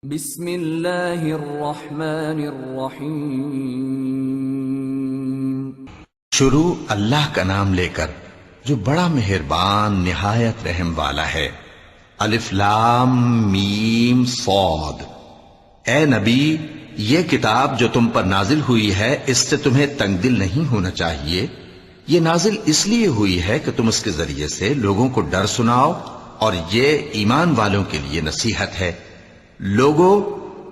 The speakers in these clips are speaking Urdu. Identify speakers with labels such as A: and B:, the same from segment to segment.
A: بسم اللہ الرحمن الرحیم۔
B: شروع اللہ کا نام لے کر جو بڑا مہربان نہایت رحم والا ہے۔ الف لام میم صاد۔ اے نبی، یہ کتاب جو تم پر نازل ہوئی ہے اس سے تمہیں تنگ دل نہیں ہونا چاہیے۔ یہ نازل اس لیے ہوئی ہے کہ تم اس کے ذریعے سے لوگوں کو ڈر سناؤ، اور یہ ایمان والوں کے لیے نصیحت ہے۔ لوگو،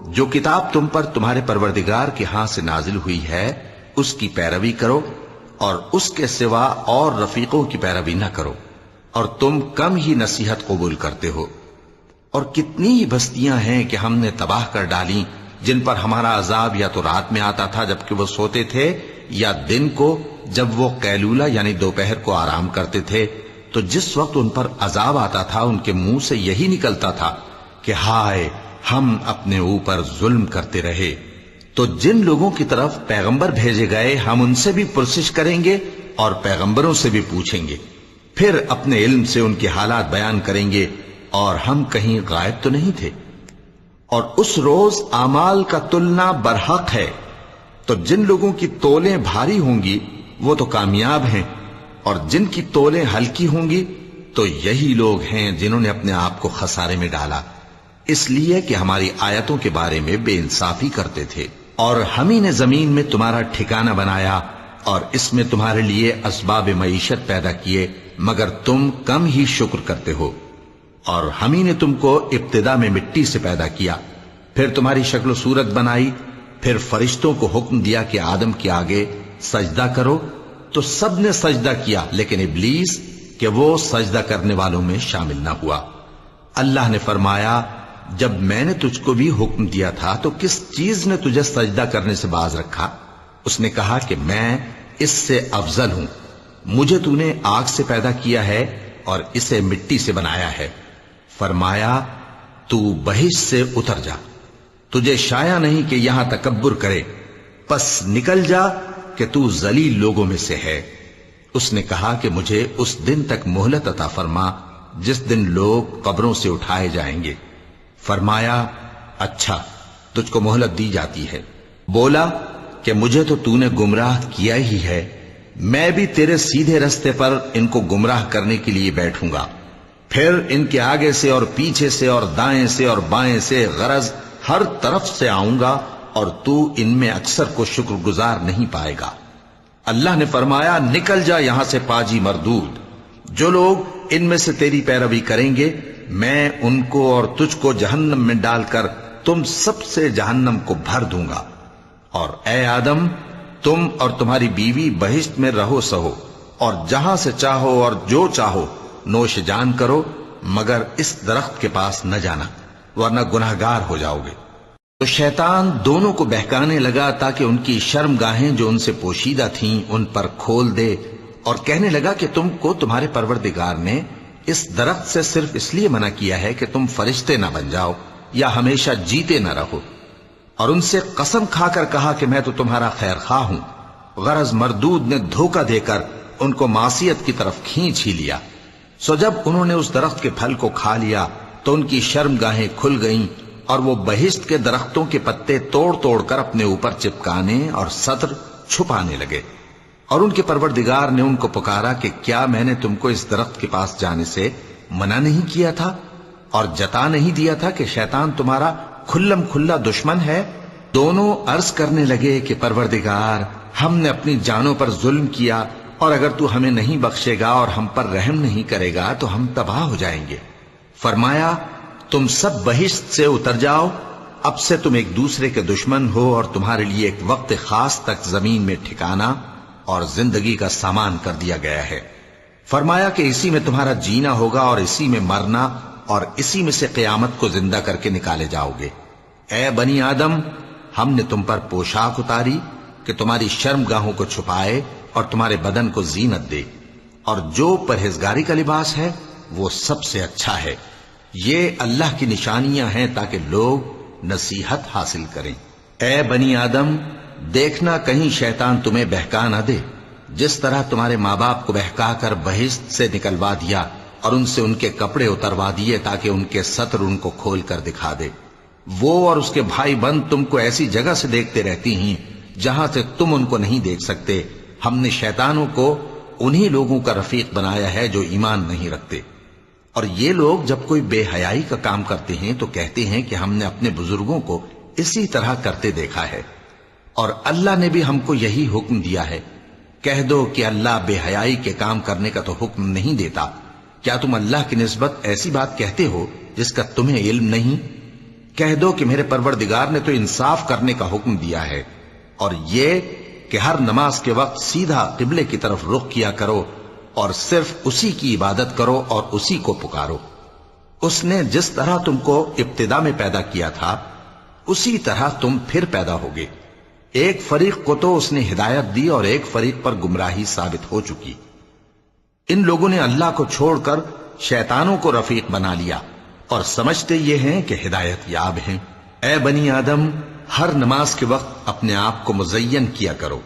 B: جو کتاب تم پر تمہارے پروردگار کے ہاں سے نازل ہوئی ہے اس کی پیروی کرو، اور اس کے سوا اور رفیقوں کی پیروی نہ کرو، اور تم کم ہی نصیحت قبول کرتے ہو۔ اور کتنی ہی بستیاں ہیں کہ ہم نے تباہ کر ڈالی جن پر ہمارا عذاب یا تو رات میں آتا تھا جبکہ وہ سوتے تھے، یا دن کو جب وہ قیلولہ یعنی دوپہر کو آرام کرتے تھے، تو جس وقت ان پر عذاب آتا تھا ان کے منہ سے یہی نکلتا تھا کہ ہائے، ہم اپنے اوپر ظلم کرتے رہے۔ تو جن لوگوں کی طرف پیغمبر بھیجے گئے ہم ان سے بھی پرسش کریں گے اور پیغمبروں سے بھی پوچھیں گے، پھر اپنے علم سے ان کے حالات بیان کریں گے، اور ہم کہیں غائب تو نہیں تھے۔ اور اس روز اعمال کا تلنا برحق ہے، تو جن لوگوں کی تولیں بھاری ہوں گی وہ تو کامیاب ہیں، اور جن کی تولیں ہلکی ہوں گی تو یہی لوگ ہیں جنہوں نے اپنے آپ کو خسارے میں ڈالا، اس لیے کہ ہماری آیتوں کے بارے میں بے انصافی کرتے تھے۔ اور ہم ہی نے زمین میں تمہارا ٹھکانہ بنایا اور اس میں تمہارے لیے اسباب معیشت پیدا کیے، مگر تم کم ہی شکر کرتے ہو۔ اور ہم ہی نے تم کو ابتدا میں مٹی سے پیدا کیا، پھر تمہاری شکل و صورت بنائی، پھر فرشتوں کو حکم دیا کہ آدم کے آگے سجدہ کرو، تو سب نے سجدہ کیا لیکن ابلیس کہ وہ سجدہ کرنے والوں میں شامل نہ ہوا۔ اللہ نے فرمایا، جب میں نے تجھ کو بھی حکم دیا تھا تو کس چیز نے تجھے سجدہ کرنے سے باز رکھا؟ اس نے کہا کہ میں اس سے افضل ہوں، مجھے تو نے آگ سے پیدا کیا ہے اور اسے مٹی سے بنایا ہے۔ فرمایا، تو بہشت سے اتر جا، تجھے شایع نہیں کہ یہاں تکبر کرے، پس نکل جا کہ تو ذلیل لوگوں میں سے ہے۔ اس نے کہا کہ مجھے اس دن تک مہلت عطا فرما جس دن لوگ قبروں سے اٹھائے جائیں گے۔ فرمایا، اچھا، تجھ کو مہلت دی جاتی ہے۔ بولا کہ مجھے تو نے گمراہ کیا ہی ہے، میں بھی تیرے سیدھے رستے پر ان کو گمراہ کرنے کے لیے بیٹھوں گا، پھر ان کے آگے سے اور پیچھے سے اور دائیں سے اور بائیں سے غرض ہر طرف سے آؤں گا، اور تو ان میں اکثر کو شکر گزار نہیں پائے گا۔ اللہ نے فرمایا، نکل جا یہاں سے پاجی مردود، جو لوگ ان میں سے تیری پیروی کریں گے میں ان کو اور تجھ کو جہنم میں ڈال کر تم سب سے جہنم کو بھر دوں گا۔ اور اے آدم، تم اور تمہاری بیوی بہشت میں رہو سہو، اور جہاں سے چاہو اور جو چاہو نوش جان کرو، مگر اس درخت کے پاس نہ جانا ورنہ گناہگار ہو جاؤ گے۔ تو شیطان دونوں کو بہکانے لگا تاکہ ان کی شرم گاہیں جو ان سے پوشیدہ تھیں ان پر کھول دے، اور کہنے لگا کہ تم کو تمہارے پروردگار نے اس درخت سے صرف اس لیے منع کیا ہے کہ تم فرشتے نہ بن جاؤ یا ہمیشہ جیتے نہ رہو۔ اور ان سے قسم کھا کر کہا کہ میں تو تمہارا خیر خواہ ہوں۔ غرض مردود نے دھوکہ دے کر ان کو معصیت کی طرف کھینچ ہی لیا۔ سو جب انہوں نے اس درخت کے پھل کو کھا لیا تو ان کی شرم گاہیں کھل گئیں، اور وہ بہشت کے درختوں کے پتے توڑ توڑ کر اپنے اوپر چپکانے اور سطر چھپانے لگے۔ اور ان کے پروردگار نے ان کو پکارا کہ کیا میں نے تم کو اس درخت کے پاس جانے سے منع نہیں کیا تھا، اور جتا نہیں دیا تھا کہ شیطان تمہارا کھلم کھلا دشمن ہے؟ دونوں عرض کرنے لگے کہ پروردگار، ہم نے اپنی جانوں پر ظلم کیا، اور اگر تو ہمیں نہیں بخشے گا اور ہم پر رحم نہیں کرے گا تو ہم تباہ ہو جائیں گے۔ فرمایا، تم سب بہشت سے اتر جاؤ، اب سے تم ایک دوسرے کے دشمن ہو، اور تمہارے لیے ایک وقت خاص تک زمین میں ٹھکانا اور زندگی کا سامان کر دیا گیا ہے۔ فرمایا کہ اسی میں تمہارا جینا ہوگا اور اسی میں مرنا، اور اسی میں سے قیامت کو زندہ کر کے نکالے جاؤ گے۔ اے بنی آدم، ہم نے تم پر پوشاک اتاری کہ تمہاری شرم گاہوں کو چھپائے اور تمہارے بدن کو زینت دے، اور جو پرہیزگاری کا لباس ہے وہ سب سے اچھا ہے۔ یہ اللہ کی نشانیاں ہیں تاکہ لوگ نصیحت حاصل کریں۔ اے بنی آدم، دیکھنا کہیں شیطان تمہیں بہکا نہ دے، جس طرح تمہارے ماں باپ کو بہکا کر بہشت سے نکلوا دیا اور ان سے ان کے کپڑے اتروا دیے تاکہ ان کے سطر ان کو کھول کر دکھا دے۔ وہ اور اس کے بھائی بند تم کو ایسی جگہ سے دیکھتے رہتی ہیں جہاں سے تم ان کو نہیں دیکھ سکتے. ہم نے شیطانوں کو انہی لوگوں کا رفیق بنایا ہے جو ایمان نہیں رکھتے. اور یہ لوگ جب کوئی بے حیائی کا کام کرتے ہیں تو کہتے ہیں کہ ہم نے اپنے بزرگوں کو اسی طرح کرتے دیکھا ہے اور اللہ نے بھی ہم کو یہی حکم دیا ہے. کہہ دو کہ اللہ بے حیائی کے کام کرنے کا تو حکم نہیں دیتا. کیا تم اللہ کی نسبت ایسی بات کہتے ہو جس کا تمہیں علم نہیں؟ کہہ دو کہ میرے پروردگار نے تو انصاف کرنے کا حکم دیا ہے اور یہ کہ ہر نماز کے وقت سیدھا قبلے کی طرف رخ کیا کرو اور صرف اسی کی عبادت کرو اور اسی کو پکارو. اس نے جس طرح تم کو ابتدا میں پیدا کیا تھا اسی طرح تم پھر پیدا ہوگے. ایک فریق کو تو اس نے ہدایت دی اور ایک فریق پر گمراہی ثابت ہو چکی. ان لوگوں نے اللہ کو چھوڑ کر شیطانوں کو رفیق بنا لیا اور سمجھتے یہ ہیں کہ ہدایت یاب ہیں. اے بنی آدم، ہر نماز کے وقت اپنے آپ کو مزین کیا کرو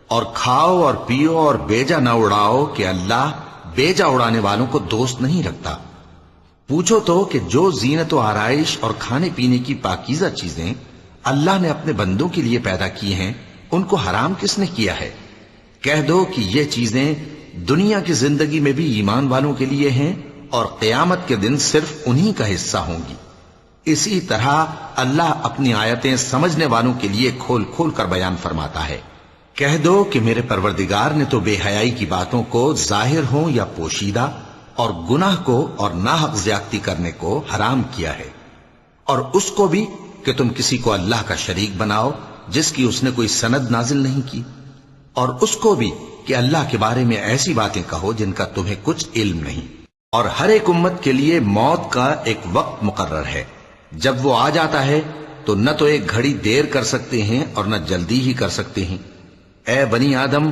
B: اور کھاؤ اور پیو اور بیجا نہ اڑاؤ کہ اللہ بیجا اڑانے والوں کو دوست نہیں رکھتا. پوچھو تو کہ جو زینت و آرائش اور کھانے پینے کی پاکیزہ چیزیں اللہ نے اپنے بندوں کے لیے پیدا کی ہیں ان کو حرام کس نے کیا ہے؟ کہہ دو کہ یہ چیزیں دنیا کی زندگی میں بھی ایمان والوں کے لیے ہیں اور قیامت کے دن صرف انہی کا حصہ ہوں گی. اسی طرح اللہ اپنی آیتیں سمجھنے والوں کے لیے کھول کھول کر بیان فرماتا ہے. کہہ دو کہ میرے پروردگار نے تو بے حیائی کی باتوں کو ظاہر ہوں یا پوشیدہ اور گناہ کو اور ناحق زیادتی کرنے کو حرام کیا ہے، اور اس کو بھی کہ تم کسی کو اللہ کا شریک بناؤ جس کی اس نے کوئی سند نازل نہیں کی، اور اس کو بھی کہ اللہ کے بارے میں ایسی باتیں کہو جن کا تمہیں کچھ علم نہیں. اور ہر ایک امت کے لیے موت کا ایک وقت مقرر ہے. جب وہ آ جاتا ہے تو نہ تو ایک گھڑی دیر کر سکتے ہیں اور نہ جلدی ہی کر سکتے ہیں. اے بنی آدم،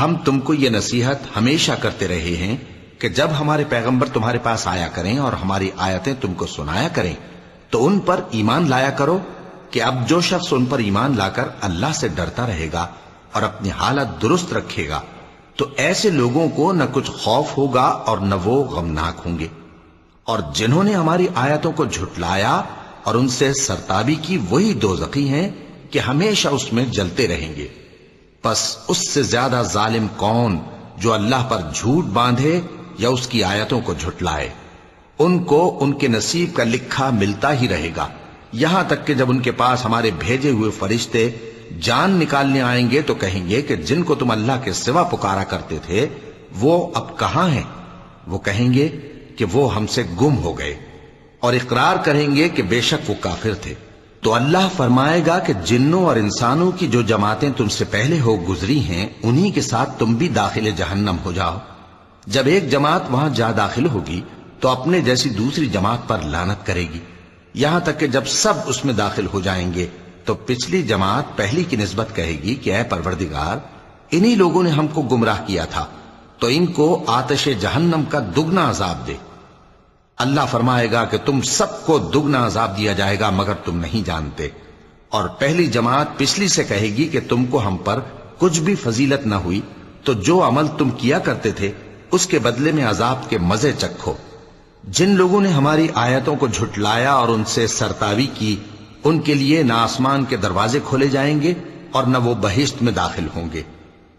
B: ہم تم کو یہ نصیحت ہمیشہ کرتے رہے ہیں کہ جب ہمارے پیغمبر تمہارے پاس آیا کریں اور ہماری آیتیں تم کو سنایا کریں تو ان پر ایمان لایا کرو کہ اب جو شخص ان پر ایمان لا کر اللہ سے ڈرتا رہے گا اور اپنی حالت درست رکھے گا تو ایسے لوگوں کو نہ کچھ خوف ہوگا اور نہ وہ غمناک ہوں گے. اور جنہوں نے ہماری آیتوں کو جھٹلایا اور ان سے سرتابی کی وہی دوزخی ہیں کہ ہمیشہ اس میں جلتے رہیں گے. پس اس سے زیادہ ظالم کون جو اللہ پر جھوٹ باندھے یا اس کی آیتوں کو جھٹلائے. ان کو ان کے نصیب کا لکھا ملتا ہی رہے گا یہاں تک کہ جب ان کے پاس ہمارے بھیجے ہوئے فرشتے جان نکالنے آئیں گے تو کہیں گے کہ جن کو تم اللہ کے سوا پکارا کرتے تھے وہ اب کہاں ہیں؟ وہ کہیں گے کہ وہ ہم سے گم ہو گئے، اور اقرار کریں گے کہ بے شک وہ کافر تھے. تو اللہ فرمائے گا کہ جنوں اور انسانوں کی جو جماعتیں تم سے پہلے ہو گزری ہیں انہی کے ساتھ تم بھی داخل جہنم ہو جاؤ. جب ایک جماعت وہاں جا داخل ہوگی تو اپنے جیسی دوسری جماعت پر لعنت کرے گی، یہاں تک کہ جب سب اس میں داخل ہو جائیں گے تو پچھلی جماعت پہلی کی نسبت کہے گی کہ اے پروردگار، انہی لوگوں نے ہم کو گمراہ کیا تھا تو ان کو آتش جہنم کا دگنا عذاب دے. اللہ فرمائے گا کہ تم سب کو دگنا عذاب دیا جائے گا مگر تم نہیں جانتے. اور پہلی جماعت پچھلی سے کہے گی کہ تم کو ہم پر کچھ بھی فضیلت نہ ہوئی تو جو عمل تم کیا کرتے تھے اس کے بدلے میں عذاب کے مزے چکھو. جن لوگوں نے ہماری آیتوں کو جھٹلایا اور ان سے سرتاوی کی ان کے لیے نہ آسمان کے دروازے کھولے جائیں گے اور نہ وہ بہشت میں داخل ہوں گے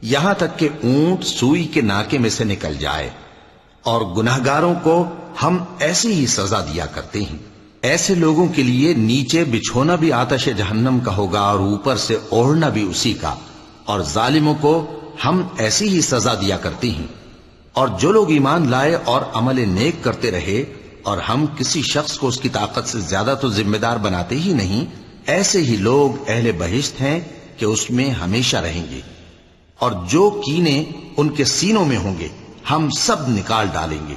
B: یہاں تک کہ اونٹ سوئی کے ناکے میں سے نکل جائے. اور گناہگاروں کو ہم ایسی ہی سزا دیا کرتے ہیں. ایسے لوگوں کے لیے نیچے بچھونا بھی آتش جہنم کا ہوگا اور اوپر سے اوڑھنا بھی اسی کا، اور ظالموں کو ہم ایسی ہی سزا دیا کرتے ہیں. اور جو لوگ ایمان لائے اور عمل نیک کرتے رہے اور ہم کسی شخص کو اس کی طاقت سے زیادہ تو ذمہ دار بناتے ہی نہیں، ایسے ہی لوگ اہل بہشت ہیں کہ اس میں ہمیشہ رہیں گے. اور جو کینے ان کے سینوں میں ہوں گے ہم سب نکال ڈالیں گے.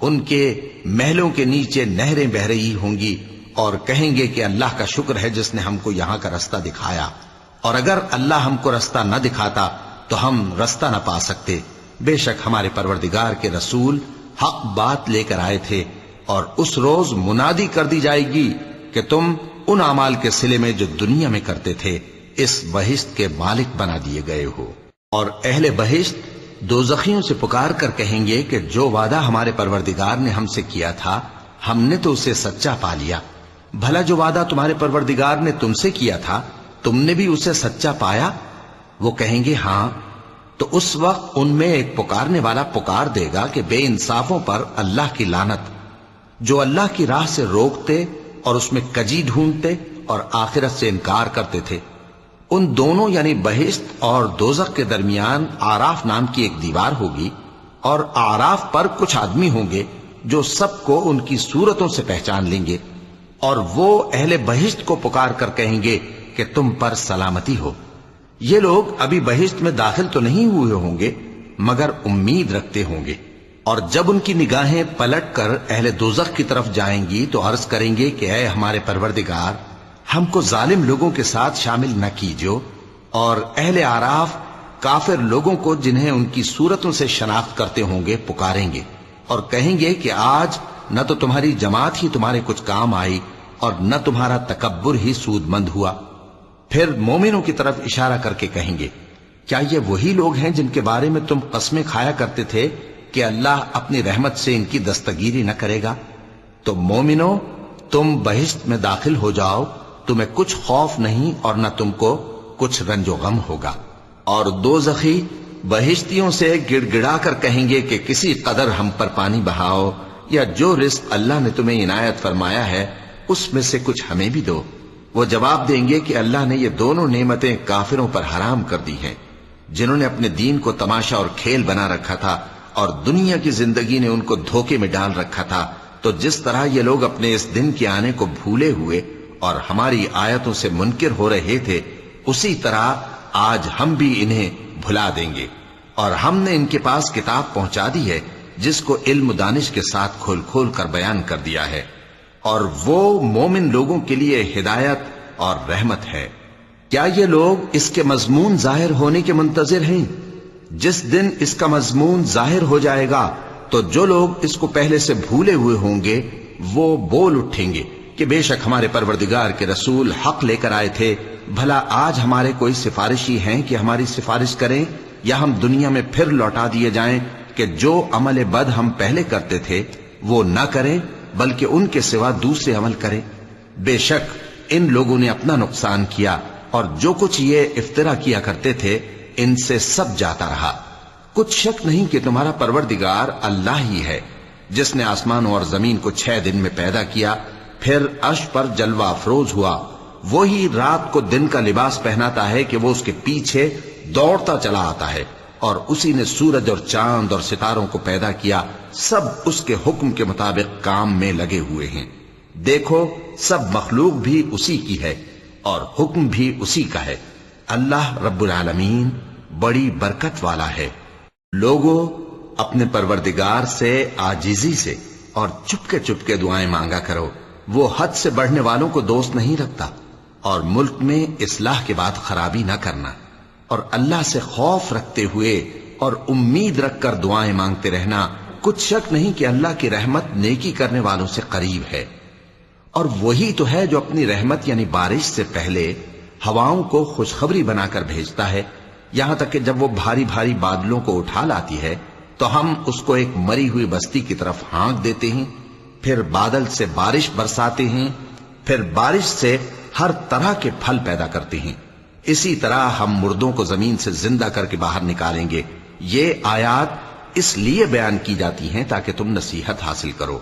B: ان کے محلوں کے نیچے نہریں بہ رہی ہوں گی اور کہیں گے کہ اللہ کا شکر ہے جس نے ہم کو یہاں کا رستہ دکھایا، اور اگر اللہ ہم کو رستہ نہ دکھاتا تو ہم رستہ نہ پا سکتے. بے شک ہمارے پروردگار کے رسول حق بات لے کر آئے تھے، اور اس روز منادی کر دی جائے گی کہ تم ان اعمال کے صلے میں جو دنیا میں کرتے تھے اس بہشت کے مالک بنا دیے گئے ہو. اور اہل بہشت دوزخیوں سے پکار کر کہیں گے کہ جو وعدہ ہمارے پروردگار نے ہم سے کیا تھا ہم نے تو اسے سچا پا لیا، بھلا جو وعدہ تمہارے پروردگار نے تم سے کیا تھا تم نے بھی اسے سچا پایا؟ وہ کہیں گے ہاں، تو اس وقت ان میں ایک پکارنے والا پکار دے گا کہ بے انصافوں پر اللہ کی لعنت، جو اللہ کی راہ سے روکتے اور اس میں کجی ڈھونڈتے اور آخرت سے انکار کرتے تھے۔ ان دونوں یعنی بہشت اور دوزخ کے درمیان آراف نام کی ایک دیوار ہوگی، اور آراف پر کچھ آدمی ہوں گے جو سب کو ان کی صورتوں سے پہچان لیں گے، اور وہ اہل بہشت کو پکار کر کہیں گے کہ تم پر سلامتی ہو۔ یہ لوگ ابھی بہشت میں داخل تو نہیں ہوئے ہوں گے مگر امید رکھتے ہوں گے، اور جب ان کی نگاہیں پلٹ کر اہل دوزخ کی طرف جائیں گی تو عرض کریں گے کہ اے ہمارے پروردگار، ہم کو ظالم لوگوں کے ساتھ شامل نہ کیجو۔ اور اہل آراف کافر لوگوں کو جنہیں ان کی صورتوں سے شناخت کرتے ہوں گے پکاریں گے اور کہیں گے کہ آج نہ تو تمہاری جماعت ہی تمہارے کچھ کام آئی اور نہ تمہارا تکبر ہی سود مند ہوا۔ پھر مومنوں کی طرف اشارہ کر کے کہیں گے، کیا یہ وہی لوگ ہیں جن کے بارے میں تم قسمیں کھایا کرتے تھے کہ اللہ اپنی رحمت سے ان کی دستگیری نہ کرے گا؟ تو مومنوں، تم بہشت میں داخل ہو جاؤ، تمہیں کچھ خوف نہیں اور نہ تم کو کچھ رنج و غم ہوگا۔ اور دوزخی بہشتیوں سے گڑ گڑا کر کہیں گے کہ کسی قدر ہم پر پانی بہاؤ، یا جو رزق اللہ نے تمہیں عنایت فرمایا ہے اس میں سے کچھ ہمیں بھی دو۔ وہ جواب دیں گے کہ اللہ نے یہ دونوں نعمتیں کافروں پر حرام کر دی ہیں، جنہوں نے اپنے دین کو تماشا اور کھیل بنا رکھا تھا اور دنیا کی زندگی نے ان کو دھوکے میں ڈال رکھا تھا۔ تو جس طرح یہ لوگ اپنے اس دن کے آنے کو بھولے ہوئے اور ہماری آیتوں سے منکر ہو رہے تھے، اسی طرح آج ہم بھی انہیں بھلا دیں گے۔ اور ہم نے ان کے پاس کتاب پہنچا دی ہے جس کو علم و دانش کے ساتھ کھول کھول کر بیان کر دیا ہے، اور وہ مومن لوگوں کے لیے ہدایت اور رحمت ہے۔ کیا یہ لوگ اس کے مضمون ظاہر ہونے کے منتظر ہیں؟ جس دن اس کا مضمون ظاہر ہو جائے گا تو جو لوگ اس کو پہلے سے بھولے ہوئے ہوں گے وہ بول اٹھیں گے کہ بے شک ہمارے پروردگار کے رسول حق لے کر آئے تھے، بھلا آج ہمارے کوئی سفارشی ہیں کہ ہماری سفارش کریں، یا ہم دنیا میں پھر لوٹا دیے جائیں کہ جو عمل بد ہم پہلے کرتے تھے وہ نہ کریں بلکہ ان کے سوا دوسرے عمل کریں۔ بے شک ان لوگوں نے اپنا نقصان کیا، اور جو کچھ یہ افترا کیا کرتے تھے ان سے سب جاتا رہا۔ کچھ شک نہیں کہ تمہارا پروردگار اللہ ہی ہے جس نے آسمانوں اور زمین کو 6 دن میں پیدا کیا، پھر عرش پر جلوہ افروز ہوا۔ وہی رات کو دن کا لباس پہناتا ہے کہ وہ اس کے پیچھے دوڑتا چلا آتا ہے، اور اسی نے سورج اور چاند اور ستاروں کو پیدا کیا، سب اس کے حکم کے مطابق کام میں لگے ہوئے ہیں۔ دیکھو سب مخلوق بھی اسی کی ہے اور حکم بھی اسی کا ہے۔ اللہ رب العالمین بڑی برکت والا ہے۔ لوگوں، اپنے پروردگار سے عاجزی سے اور چپکے دعائیں مانگا کرو، وہ حد سے بڑھنے والوں کو دوست نہیں رکھتا، اور ملک میں اصلاح کے بعد خرابی نہ کرنا، اور اللہ سے خوف رکھتے ہوئے اور امید رکھ کر دعائیں مانگتے رہنا۔ کچھ شک نہیں کہ اللہ کی رحمت نیکی کرنے والوں سے قریب ہے، اور وہی تو ہے جو اپنی رحمت یعنی بارش سے پہلے ہواؤں کو خوشخبری بنا کر بھیجتا ہے، یہاں تک کہ جب وہ بھاری بھاری بادلوں کو اٹھا لاتی ہے تو ہم اس کو ایک مری ہوئی بستی کی طرف ہانک دیتے ہیں، پھر بادل سے بارش برساتے ہیں، پھر بارش سے ہر طرح کے پھل پیدا کرتے ہیں۔ اسی طرح ہم مردوں کو زمین سے زندہ کر کے باہر نکالیں گے۔ یہ آیات اس لیے بیان کی جاتی ہیں تاکہ تم نصیحت حاصل کرو۔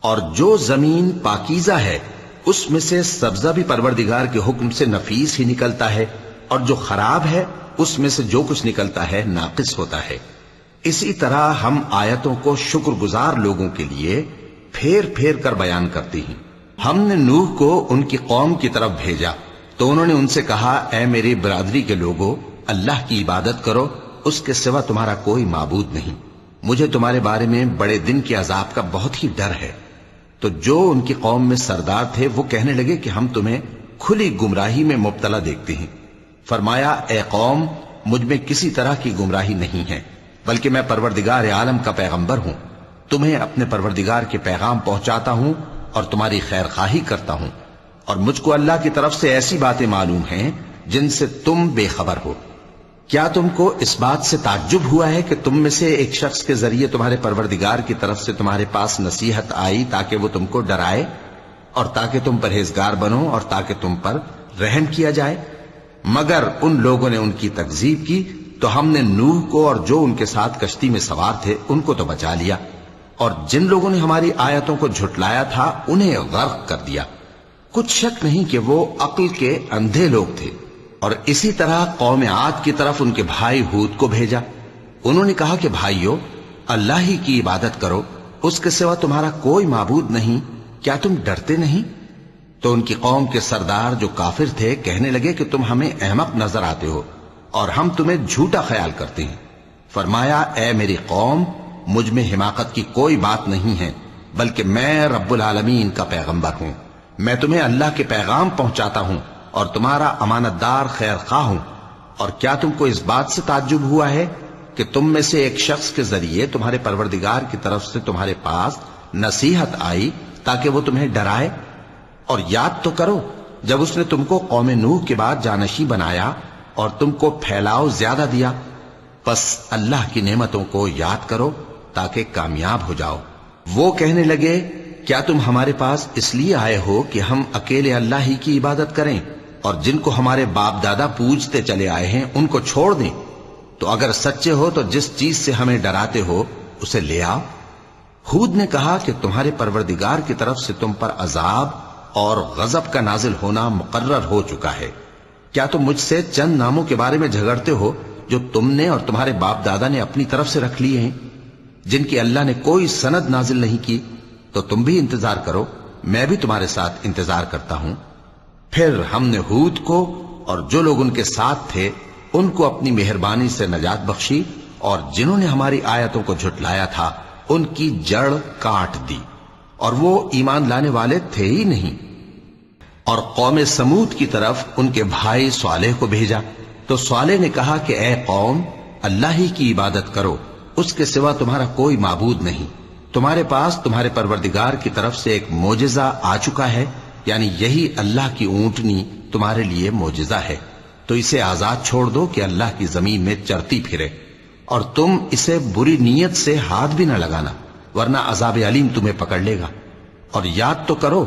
B: اور جو زمین پاکیزہ ہے اس میں سے سبزہ بھی پروردگار کے حکم سے نفیس ہی نکلتا ہے، اور جو خراب ہے اس میں سے جو کچھ نکلتا ہے ناقص ہوتا ہے۔ اسی طرح ہم آیتوں کو شکر گزار لوگوں کے لیے پھیر پھیر کر بیان کرتے ہیں۔ ہم نے نوح کو ان کی قوم کی طرف بھیجا تو انہوں نے ان سے کہا، اے میری برادری کے لوگوں، اللہ کی عبادت کرو، اس کے سوا تمہارا کوئی معبود نہیں، مجھے تمہارے بارے میں بڑے دن کے عذاب کا بہت ہی ڈر ہے۔ تو جو ان کی قوم میں سردار تھے وہ کہنے لگے کہ ہم تمہیں کھلی گمراہی میں مبتلا دیکھتے ہیں۔ فرمایا، اے قوم، مجھ میں کسی طرح کی گمراہی نہیں ہے، بلکہ میں پروردگار عالم کا پیغمبر ہوں، تمہیں اپنے پروردگار کے پیغام پہنچاتا ہوں اور تمہاری خیر خواہی کرتا ہوں، اور مجھ کو اللہ کی طرف سے ایسی باتیں معلوم ہیں جن سے تم بے خبر ہو۔ کیا تم کو اس بات سے تعجب ہوا ہے کہ تم میں سے ایک شخص کے ذریعے تمہارے پروردگار کی طرف سے تمہارے پاس نصیحت آئی تاکہ وہ تم کو ڈرائے؟ اور تاکہ تم پرہیزگار بنو اور تاکہ تم پر رحم کیا جائے۔ مگر ان لوگوں نے ان کی تکذیب کی تو ہم نے نوح کو اور جو ان کے ساتھ کشتی میں سوار تھے ان کو تو بچا لیا، اور جن لوگوں نے ہماری آیتوں کو جھٹلایا تھا انہیں غرق کر دیا۔ کچھ شک نہیں کہ وہ عقل کے اندھے لوگ تھے۔ اور اسی طرح قوم عاد کی طرف ان کے بھائی ہود کو بھیجا۔ انہوں نے کہا کہ بھائیو، اللہ ہی کی عبادت کرو، اس کے سوا تمہارا کوئی معبود نہیں، کیا تم ڈرتے نہیں؟ تو ان کی قوم کے سردار جو کافر تھے کہنے لگے کہ تم ہمیں احمق نظر آتے ہو اور ہم تمہیں جھوٹا خیال کرتے ہیں۔ فرمایا، اے میری قوم، مجھ میں حماقت کی کوئی بات نہیں ہے، بلکہ میں رب العالمین کا پیغمبر ہوں۔ میں تمہیں اللہ کے پیغام پہنچاتا ہوں اور تمہارا امانت دار خیر خواہ ہوں۔ اور کیا تم کو اس بات سے تعجب ہوا ہے کہ تم میں سے ایک شخص کے ذریعے تمہارے پروردگار کی طرف سے تمہارے پاس نصیحت آئی تاکہ وہ تمہیں ڈرائے؟ اور یاد تو کرو جب اس نے تم کو قوم نوح کے بعد جانشین بنایا اور تم کو پھیلاؤ زیادہ دیا۔ پس اللہ کی نعمتوں کو یاد کرو تاکہ کامیاب ہو جاؤ۔ وہ کہنے لگے، کیا تم ہمارے پاس اس لیے آئے ہو کہ ہم اکیلے اللہ ہی کی عبادت کریں اور جن کو ہمارے باپ دادا پوجتے چلے آئے ہیں ان کو چھوڑ دیں؟ تو اگر سچے ہو تو جس چیز سے ہمیں ڈراتے ہو اسے لے آؤ۔ ہود نے کہا کہ تمہارے پروردگار کی طرف سے تم پر عذاب اور غضب کا نازل ہونا مقرر ہو چکا ہے۔ کیا تم مجھ سے چند ناموں کے بارے میں جھگڑتے ہو جو تم نے اور تمہارے باپ دادا نے اپنی طرف سے رکھ لیے ہیں، جن کی اللہ نے کوئی سند نازل نہیں کی؟ تو تم بھی انتظار کرو، میں بھی تمہارے ساتھ انتظار کرتا ہوں۔ پھر ہم نے ہود کو اور جو لوگ ان کے ساتھ تھے ان کو اپنی مہربانی سے نجات بخشی، اور جنہوں نے ہماری آیتوں کو جھٹلایا تھا ان کی جڑ کاٹ دی، اور وہ ایمان لانے والے تھے ہی نہیں۔ اور قوم سمود کی طرف ان کے بھائی صالح کو بھیجا تو صالح نے کہا کہ اے قوم، اللہ ہی کی عبادت کرو، اس کے سوا تمہارا کوئی معبود نہیں۔ تمہارے پاس تمہارے پروردگار کی طرف سے ایک معجزہ آ چکا ہے، یعنی یہی اللہ کی اونٹنی تمہارے لیے معجزہ ہے، تو اسے آزاد چھوڑ دو کہ اللہ کی زمین میں چرتی پھرے، اور تم اسے بری نیت سے ہاتھ بھی نہ لگانا، ورنہ عذاب علیم تمہیں پکڑ لے گا۔ اور یاد تو کرو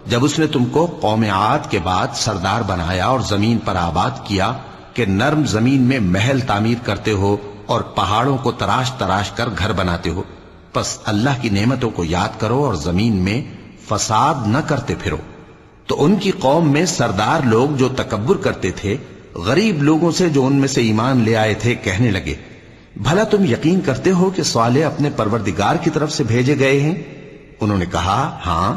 B: جب اس نے تم کو قوم عاد کے بعد سردار بنایا اور زمین پر آباد کیا کہ نرم زمین میں محل تعمیر کرتے ہو اور پہاڑوں کو تراش تراش کر گھر بناتے ہو۔ پس اللہ کی نعمتوں کو یاد کرو اور زمین میں فساد نہ کرتے پھرو۔ تو ان کی قوم میں سردار لوگ جو تکبر کرتے تھے غریب لوگوں سے جو ان میں سے ایمان لے آئے تھے کہنے لگے، بھلا تم یقین کرتے ہو کہ صالح اپنے پروردگار کی طرف سے بھیجے گئے ہیں؟ انہوں نے کہا، ہاں،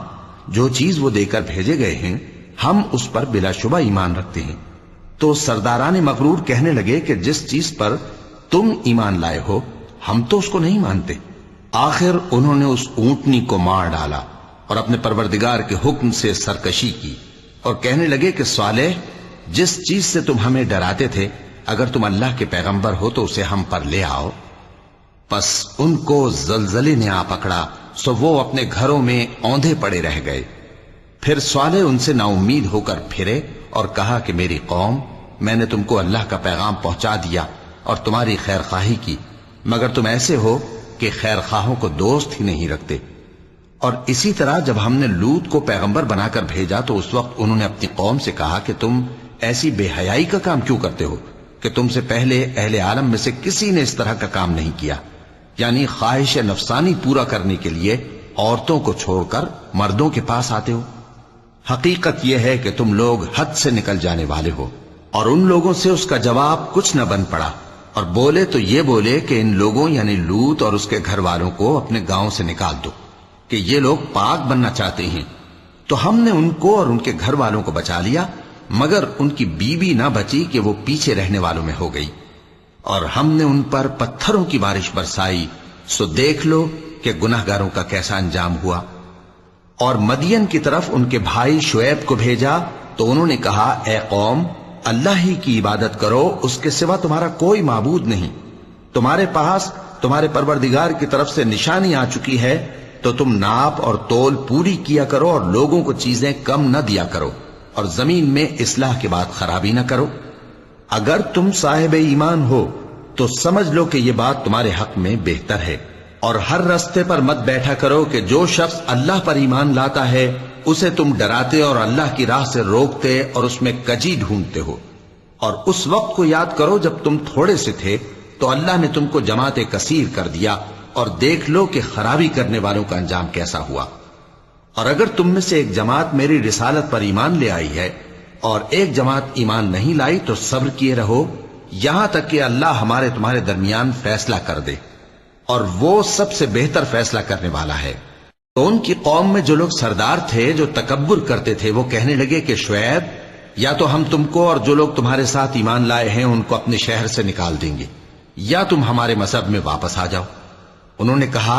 B: جو چیز وہ دے کر بھیجے گئے ہیں ہم اس پر بلا شبہ ایمان رکھتے ہیں۔ تو سرداران مغرور کہنے لگے کہ جس چیز پر تم ایمان لائے ہو ہم تو اس کو نہیں مانتے۔ آخر انہوں نے اس اونٹنی کو مار ڈالا اور اپنے پروردگار کے حکم سے سرکشی کی، اور کہنے لگے کہ صالح، جس چیز سے تم ہمیں ڈراتے تھے اگر تم اللہ کے پیغمبر ہو تو اسے ہم پر لے آؤ۔ پس ان کو زلزلے نے آ پکڑا، سو وہ اپنے گھروں میں اوندھے پڑے رہ گئے۔ پھر صالح ان سے نا امید ہو کر پھرے اور کہا کہ میری قوم، میں نے تم کو اللہ کا پیغام پہنچا دیا اور تمہاری خیر خواہی کی، مگر تم ایسے ہو کہ خیر خواہوں کو دوست ہی نہیں رکھتے۔ اور اسی طرح جب ہم نے لوط کو پیغمبر بنا کر بھیجا تو اس وقت انہوں نے اپنی قوم سے کہا کہ تم ایسی بے حیائی کا کام کیوں کرتے ہو کہ تم سے پہلے اہل عالم میں سے کسی نے اس طرح کا کام نہیں کیا، یعنی خواہش نفسانی پورا کرنے کے لیے عورتوں کو چھوڑ کر مردوں کے پاس آتے ہو۔ حقیقت یہ ہے کہ تم لوگ حد سے نکل جانے والے ہو۔ اور ان لوگوں سے اس کا جواب کچھ نہ بن پڑا، اور بولے تو یہ بولے کہ ان لوگوں یعنی لوط اور اس کے گھر والوں کو اپنے گاؤں سے نکال دو کہ یہ لوگ پاک بننا چاہتے ہیں۔ تو ہم نے ان کو اور ان کے گھر والوں کو بچا لیا، مگر ان کی بیوی نہ بچی کہ وہ پیچھے رہنے والوں میں ہو گئی۔ اور ہم نے ان پر پتھروں کی بارش برسائی، سو دیکھ لو کہ گناہگاروں کا کیسا انجام ہوا۔ اور مدین کی طرف ان کے بھائی شعیب کو بھیجا تو انہوں نے کہا، اے قوم، اللہ ہی کی عبادت کرو، اس کے سوا تمہارا کوئی معبود نہیں۔ تمہارے پاس تمہارے پروردگار کی طرف سے نشانی آ چکی ہے، تو تم ناپ اور تول پوری کیا کرو اور لوگوں کو چیزیں کم نہ دیا کرو، اور زمین میں اصلاح کے بعد خرابی نہ کرو۔ اگر تم صاحب ایمان ہو تو سمجھ لو کہ یہ بات تمہارے حق میں بہتر ہے، اور ہر رستے پر مت بیٹھا کرو کہ جو شخص اللہ پر ایمان لاتا ہے اسے تم ڈراتے اور اللہ کی راہ سے روکتے اور اس میں کجی ڈھونڈتے ہو. اور اس وقت کو یاد کرو جب تم تھوڑے سے تھے تو اللہ نے تم کو جماعت کثیر کر دیا، اور دیکھ لو کہ خرابی کرنے والوں کا انجام کیسا ہوا. اور اگر تم میں سے ایک جماعت میری رسالت پر ایمان لے آئی ہے اور ایک جماعت ایمان نہیں لائی تو صبر کیے رہو یہاں تک کہ اللہ ہمارے تمہارے درمیان فیصلہ کر دے، اور وہ سب سے بہتر فیصلہ کرنے والا ہے. تو ان کی قوم میں جو لوگ سردار تھے جو تکبر کرتے تھے وہ کہنے لگے کہ شعیب، یا تو ہم تم کو اور جو لوگ تمہارے ساتھ ایمان لائے ہیں ان کو اپنے شہر سے نکال دیں گے، یا تم ہمارے مذہب میں واپس آ جاؤ. انہوں نے کہا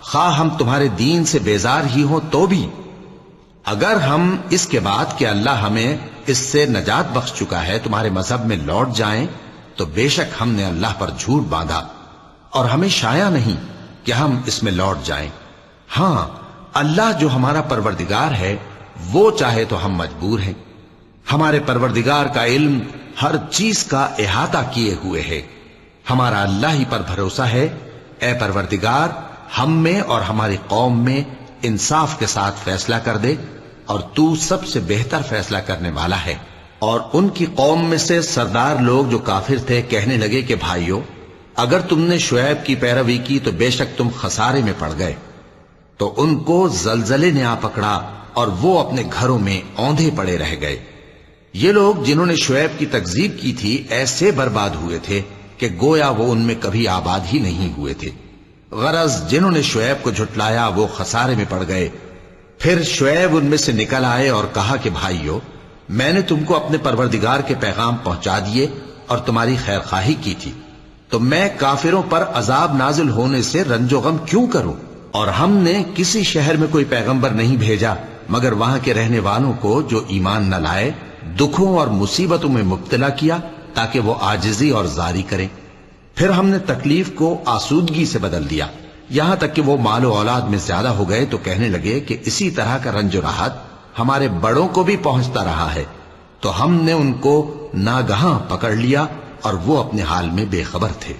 B: خواہ ہم تمہارے دین سے بیزار ہی ہوں تو بھی اگر ہم اس کے بعد کہ اللہ ہمیں اس سے نجات بخش چکا ہے تمہارے مذہب میں لوٹ جائیں تو بے شک ہم نے اللہ پر جھوٹ باندھا، اور ہمیں شایع نہیں کہ ہم اس میں لوٹ جائیں. ہاں اللہ جو ہمارا پروردگار ہے وہ چاہے تو ہم مجبور ہیں. ہمارے پروردگار کا علم ہر چیز کا احاطہ کیے ہوئے ہے. ہمارا اللہ ہی پر بھروسہ ہے. اے پروردگار ہم میں اور ہماری قوم میں انصاف کے ساتھ فیصلہ کر دے، اور تو سب سے بہتر فیصلہ کرنے والا ہے. اور ان کی قوم میں سے سردار لوگ جو کافر تھے کہنے لگے کہ بھائیو، اگر تم نے شعیب کی پیروی کی تو بے شک تم خسارے میں پڑ گئے. تو ان کو زلزلے نے آ پکڑا اور وہ اپنے گھروں میں اوندھے پڑے رہ گئے. یہ لوگ جنہوں نے شعیب کی تکذیب کی تھی ایسے برباد ہوئے تھے کہ گویا وہ ان میں کبھی آباد ہی نہیں ہوئے تھے. غرض جنہوں نے شعیب کو جھٹلایا وہ خسارے میں پڑ گئے. پھر شعیب ان میں سے نکل آئے اور کہا کہ بھائیو، میں نے تم کو اپنے پروردگار کے پیغام پہنچا دیے اور تمہاری خیر خواہی کی تھی، تو میں کافروں پر عذاب نازل ہونے سے رنج و غم کیوں کروں؟ اور ہم نے کسی شہر میں کوئی پیغمبر نہیں بھیجا مگر وہاں کے رہنے والوں کو جو ایمان نہ لائے دکھوں اور مصیبتوں میں مبتلا کیا تاکہ وہ عاجزی اور زاری کریں. پھر ہم نے تکلیف کو آسودگی سے بدل دیا، یہاں تک کہ وہ مال و اولاد میں زیادہ ہو گئے تو کہنے لگے کہ اسی طرح کا رنج و راحت ہمارے بڑوں کو بھی پہنچتا رہا ہے. تو ہم نے ان کو ناگہاں پکڑ لیا اور وہ اپنے حال میں بے خبر تھے.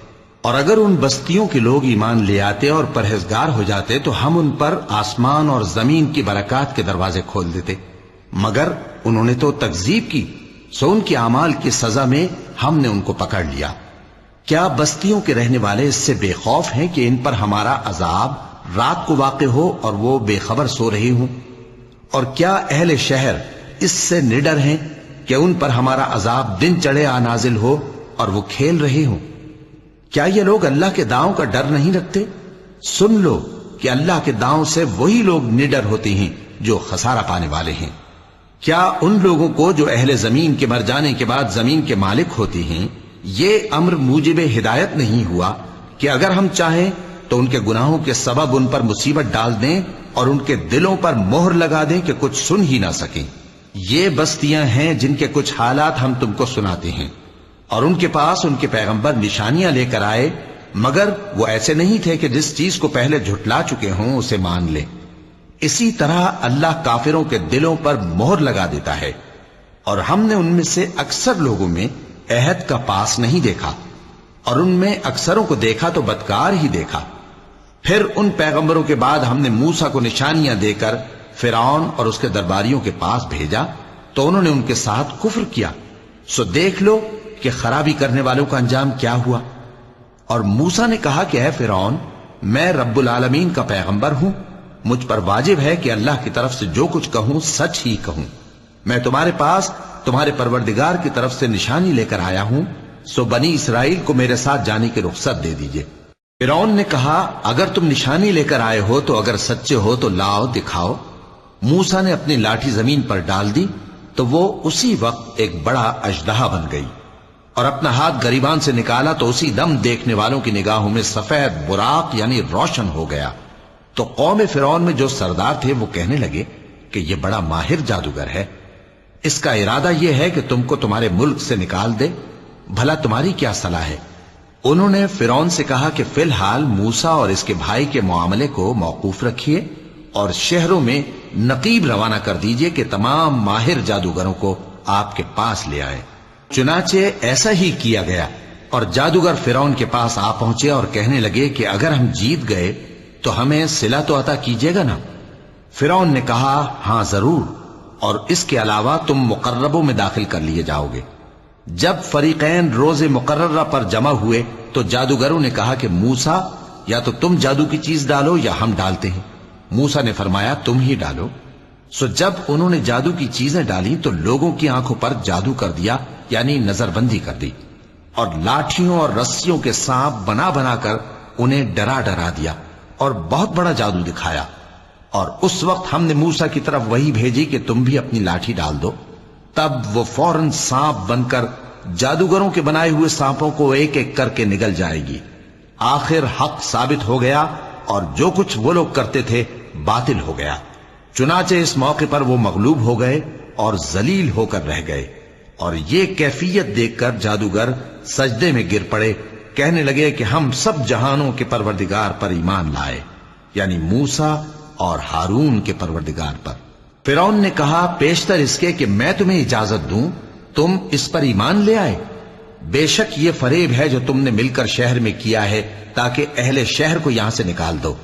B: اور اگر ان بستیوں کے لوگ ایمان لے آتے اور پرہیزگار ہو جاتے تو ہم ان پر آسمان اور زمین کی برکات کے دروازے کھول دیتے، مگر انہوں نے تو تکذیب کی، سو ان کے اعمال کی سزا میں ہم نے ان کو پکڑ لیا. کیا بستیوں کے رہنے والے اس سے بے خوف ہیں کہ ان پر ہمارا عذاب رات کو واقع ہو اور وہ بے خبر سو رہے ہوں؟ اور کیا اہل شہر اس سے نڈر ہیں کہ ان پر ہمارا عذاب دن چڑھے آ نازل ہو اور وہ کھیل رہے ہوں؟ کیا یہ لوگ اللہ کے داؤں کا ڈر نہیں رکھتے؟ سن لو کہ اللہ کے داؤں سے وہی لوگ نڈر ہوتے ہیں جو خسارہ پانے والے ہیں. کیا ان لوگوں کو جو اہل زمین کے مر جانے کے بعد زمین کے مالک ہوتے ہیں یہ امر موجب ہدایت نہیں ہوا کہ اگر ہم چاہیں تو ان کے گناہوں کے سبب ان پر مصیبت ڈال دیں اور ان کے دلوں پر مہر لگا دیں کہ کچھ سن ہی نہ سکیں؟ یہ بستیاں ہیں جن کے کچھ حالات ہم تم کو سناتے ہیں، اور ان کے پاس ان کے پیغمبر نشانیاں لے کر آئے، مگر وہ ایسے نہیں تھے کہ جس چیز کو پہلے جھٹلا چکے ہوں اسے مان لیں. اسی طرح اللہ کافروں کے دلوں پر مہر لگا دیتا ہے، اور ہم نے ان میں سے اکثر لوگوں میں عہد کا پاس نہیں دیکھا، اور ان میں اکثروں کو دیکھا تو بدکار ہی دیکھا. پھر ان پیغمبروں کے بعد ہم نے موسیٰ کو نشانیاں دے کر فرعون اور اس کے درباریوں کے پاس بھیجا تو انہوں نے ان کے ساتھ کفر کیا. سو دیکھ لو کہ خرابی کرنے والوں کا انجام کیا ہوا. اور موسیٰ نے کہا کہ اے فرعون، میں رب العالمین کا پیغمبر ہوں، مجھ پر واجب ہے کہ اللہ کی طرف سے جو کچھ کہوں سچ ہی کہوں. میں تمہارے پاس تمہارے پروردگار کی طرف سے نشانی لے کر آیا ہوں، سو بنی اسرائیل کو میرے ساتھ جانے کی رخصت دے دیجئے. فرعون نے کہا اگر تم نشانی لے کر آئے ہو تو اگر سچے ہو تو لاؤ دکھاؤ. موسیٰ نے اپنی لاٹھی زمین پر ڈال دی تو وہ اسی وقت ایک بڑا اژدہا بن گئی، اور اپنا ہاتھ گریبان سے نکالا تو اسی دم دیکھنے والوں کی نگاہوں میں سفید براق یعنی روشن ہو گیا. تو قوم فرعون میں جو سردار تھے وہ کہنے لگے کہ یہ بڑا ماہر جادوگر ہے، اس کا ارادہ یہ ہے کہ تم کو تمہارے ملک سے نکال دے، بھلا تمہاری کیا صلاح ہے؟ انہوں نے فرعون سے کہا کہ فی الحال موسیٰ اور اس کے بھائی کے معاملے کو موقوف رکھیے اور شہروں میں نقیب روانہ کر دیجئے کہ تمام ماہر جادوگروں کو آپ کے پاس لے آئے. چنانچہ ایسا ہی کیا گیا، اور جادوگر فرعون کے پاس آ پہنچے اور کہنے لگے کہ اگر ہم جیت گئے تو ہمیں صلہ تو عطا کیجیے گا نا؟ فرعون نے کہا ہاں ضرور، اور اس کے علاوہ تم مقربوں میں داخل کر لیے جاؤ گے۔ جب فریقین روز مقررہ پر جمع ہوئے تو جادوگروں نے کہا کہ موسیٰ یا تو تم جادو کی چیز ڈالو یا ہم ڈالتے ہیں۔ موسیٰ نے فرمایا تم ہی ڈالو۔ سو جب انہوں نے جادو کی چیزیں ڈالی تو لوگوں کی آنکھوں پر جادو کر دیا، یعنی نظر بندی کر دی، اور لاٹھیوں اور رسیوں کے سانپ بنا بنا کر انہیں ڈرا ڈرا دیا اور بہت بڑا جادو دکھایا۔ اور اس وقت ہم نے موسیٰ کی طرف وحی بھیجی کہ تم بھی اپنی لاٹھی ڈال دو، تب وہ فوراً سانپ بن کر جادوگروں کے بنائے ہوئے سانپوں کو ایک ایک کر کے نگل جائے گی۔ آخر حق ثابت ہو گیا اور جو کچھ وہ لوگ کرتے تھے باطل ہو گیا۔ چنانچہ اس موقع پر وہ مغلوب ہو گئے اور ذلیل ہو کر رہ گئے، اور یہ کیفیت دیکھ کر جادوگر سجدے میں گر پڑے، کہنے لگے کہ ہم سب جہانوں کے پروردگار پر ایمان لائے، یعنی موسیٰ اور ہارون کے پروردگار پر۔ فرعون نے کہا پیشتر اس کے کہ میں تمہیں اجازت دوں تم اس پر ایمان لے آئے، بے شک یہ فریب ہے جو تم نے مل کر شہر میں کیا ہے تاکہ اہل شہر کو یہاں سے نکال دو،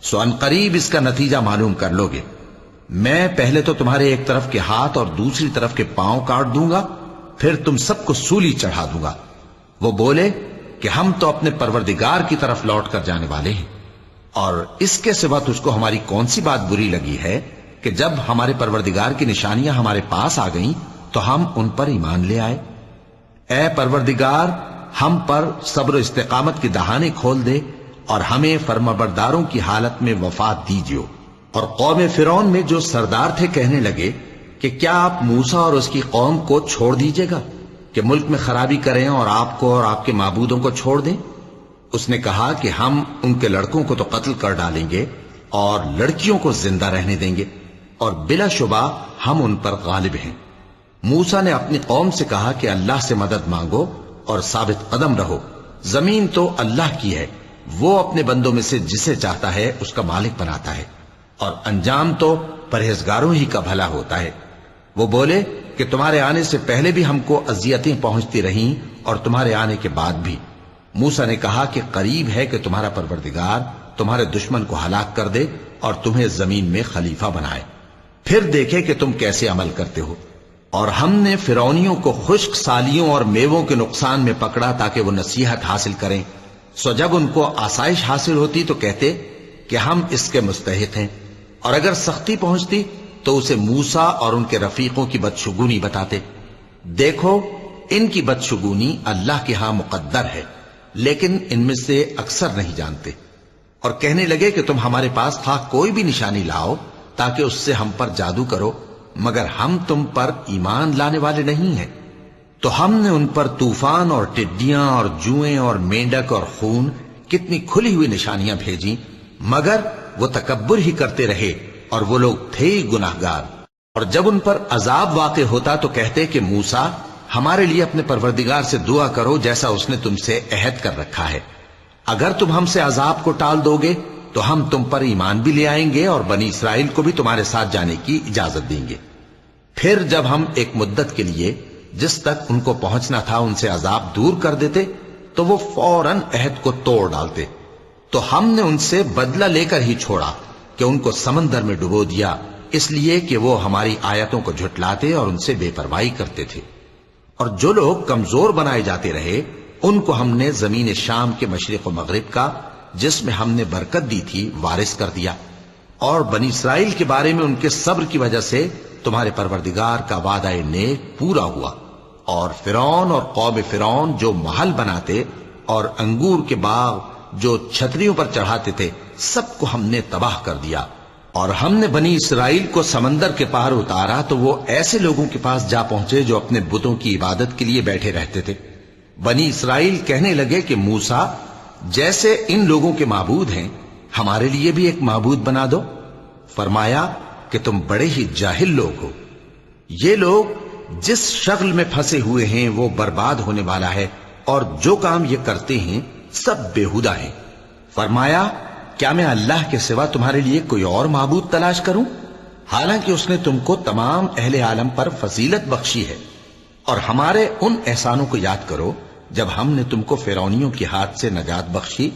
B: سو ان قریب اس کا نتیجہ معلوم کر لو گے۔ میں پہلے تو تمہارے ایک طرف کے ہاتھ اور دوسری طرف کے پاؤں کاٹ دوں گا، پھر تم سب کو سولی چڑھا دوں گا۔ وہ بولے کہ ہم تو اپنے پروردگار کی طرف لوٹ کر جانے والے ہیں، اور اس کے سوا تجھ کو ہماری کون سی بات بری لگی ہے کہ جب ہمارے پروردگار کی نشانیاں ہمارے پاس آ گئیں تو ہم ان پر ایمان لے آئے۔ اے پروردگار، ہم پر صبر و استقامت کی دہانے کھول دے اور ہمیں فرمانبرداروں کی حالت میں وفات دیجیو۔ اور قوم فرعون میں جو سردار تھے کہنے لگے کہ کیا آپ موسیٰ اور اس کی قوم کو چھوڑ دیجیے گا کہ ملک میں خرابی کریں اور آپ کو اور آپ کے معبودوں کو چھوڑ دیں؟ اس نے کہا کہ ہم ان کے لڑکوں کو تو قتل کر ڈالیں گے اور لڑکیوں کو زندہ رہنے دیں گے، اور بلا شبہ ہم ان پر غالب ہیں۔ موسیٰ نے اپنی قوم سے کہا کہ اللہ سے مدد مانگو اور ثابت قدم رہو، زمین تو اللہ کی ہے، وہ اپنے بندوں میں سے جسے چاہتا ہے اس کا مالک بناتا ہے، اور انجام تو پرہیزگاروں ہی کا بھلا ہوتا ہے۔ وہ بولے کہ تمہارے آنے سے پہلے بھی ہم کو اذیتیں پہنچتی رہیں اور تمہارے آنے کے بعد بھی۔ موسیٰ نے کہا کہ قریب ہے کہ تمہارا پروردگار تمہارے دشمن کو ہلاک کر دے اور تمہیں زمین میں خلیفہ بنائے، پھر دیکھے کہ تم کیسے عمل کرتے ہو۔ اور ہم نے فرعونیوں کو خشک سالیوں اور میووں کے نقصان میں پکڑا تاکہ وہ نصیحت حاصل کریں، سو جب ان کو آسائش حاصل ہوتی تو کہتے کہ ہم اس کے مستحق ہیں، اور اگر سختی پہنچتی تو اسے موسیٰ اور ان کے رفیقوں کی بدشگونی بتاتے۔ دیکھو ان کی بدشگونی اللہ کے ہاں مقدر ہے، لیکن ان میں سے اکثر نہیں جانتے۔ اور کہنے لگے کہ تم ہمارے پاس خواہ کوئی بھی نشانی لاؤ تاکہ اس سے ہم پر جادو کرو، مگر ہم تم پر ایمان لانے والے نہیں ہیں۔ تو ہم نے ان پر طوفان اور ٹڈیاں اور جوئیں اور مینڈک اور خون کتنی کھلی ہوئی نشانیاں بھیجیں، مگر وہ تکبر ہی کرتے رہے اور وہ لوگ تھے ہی گناہگار۔ اور جب ان پر عذاب واقع ہوتا تو کہتے کہ موسیٰ ہمارے لیے اپنے پروردگار سے دعا کرو جیسا اس نے تم سے عہد کر رکھا ہے، اگر تم ہم سے عذاب کو ٹال دو گے تو ہم تم پر ایمان بھی لے آئیں گے اور بنی اسرائیل کو بھی تمہارے ساتھ جانے کی اجازت دیں گے۔ پھر جب ہم ایک مدت کے لیے جس تک ان کو پہنچنا تھا ان سے عذاب دور کر دیتے تو وہ فوراً عہد کو توڑ ڈالتے، تو ہم نے ان سے بدلہ لے کر ہی چھوڑا کہ ان کو سمندر میں ڈبو دیا، اس لیے کہ وہ ہماری آیتوں کو جھٹلاتے اور ان سے بے پرواہی کرتے تھے۔ اور جو لوگ کمزور بنائے جاتے رہے ان کو ہم نے زمین شام کے مشرق و مغرب کا جس میں ہم نے برکت دی تھی وارث کر دیا، اور بنی اسرائیل کے بارے میں ان کے صبر کی وجہ سے تمہارے پروردگار کا وعدہ نیک پورا ہوا۔ اور فرعون اور قوم فرعون جو محل بناتے اور انگور کے باغ جو چھتریوں پر چڑھاتے تھے سب کو ہم نے تباہ کر دیا۔ اور ہم نے بنی اسرائیل کو سمندر کے پار اتارا تو وہ ایسے لوگوں کے پاس جا پہنچے جو اپنے بتوں کی عبادت کے لیے بیٹھے رہتے تھے۔ بنی اسرائیل کہنے لگے کہ موسیٰ جیسے ان لوگوں کے معبود ہیں ہمارے لیے بھی ایک معبود بنا دو۔ فرمایا کہ تم بڑے ہی جاہل لوگ ہو، یہ لوگ جس شغل میں پھنسے ہوئے ہیں وہ برباد ہونے والا ہے، اور جو کام یہ کرتے ہیں سب بےہودہ ہیں۔ فرمایا کیا میں اللہ کے سوا تمہارے لیے کوئی اور معبود تلاش کروں، حالانکہ اس نے تم کو تمام اہل عالم پر فضیلت بخشی ہے۔ اور ہمارے ان احسانوں کو یاد کرو جب ہم نے تم کو فرعونیوں کے ہاتھ سے نجات بخشی،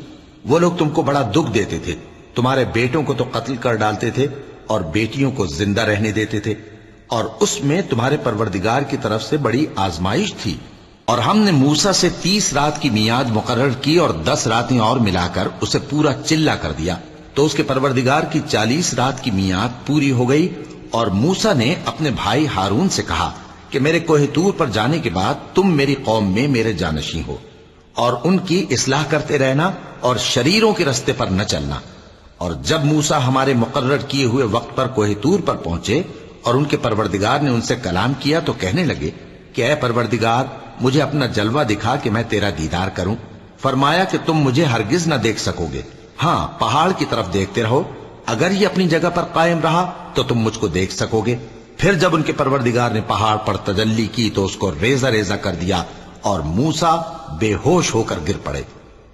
B: وہ لوگ تم کو بڑا دکھ دیتے تھے، تمہارے بیٹوں کو تو قتل کر ڈالتے تھے اور بیٹیوں کو زندہ رہنے دیتے تھے، اور اس میں تمہارے پروردگار کی طرف سے بڑی آزمائش تھی۔ اور ہم نے موسیٰ سے 30 رات کی میعاد مقرر کی اور 10 راتیں اور ملا کر اسے پورا چلہ کر دیا، تو اس کے پروردگار کی 40 رات کی میعاد پوری ہو گئی۔ اور موسیٰ نے اپنے بھائی ہارون سے کہا کہ میرے کوہ طور پر جانے کے بعد تم میری قوم میں میرے جانشین ہو، اور ان کی اصلاح کرتے رہنا اور شریروں کے رستے پر نہ چلنا۔ اور جب موسیٰ ہمارے مقرر کیے ہوئے وقت پر کوہ طور پر پہنچے اور ان کے پروردگار نے ان سے کلام کیا تو کہنے لگے کہ اے پروردگار، مجھے اپنا جلوہ دکھا کہ میں تیرا دیدار کروں۔ فرمایا کہ تم مجھے ہرگز نہ دیکھ سکو گے، ہاں پہاڑ کی طرف دیکھتے رہو، اگر یہ اپنی جگہ پر قائم رہا تو تم مجھ کو دیکھ سکو گے۔ پھر جب ان کے پروردگار نے پہاڑ پر تجلی کی تو اس کو ریزہ ریزہ کر دیا اور موسیٰ بے ہوش ہو کر گر پڑے۔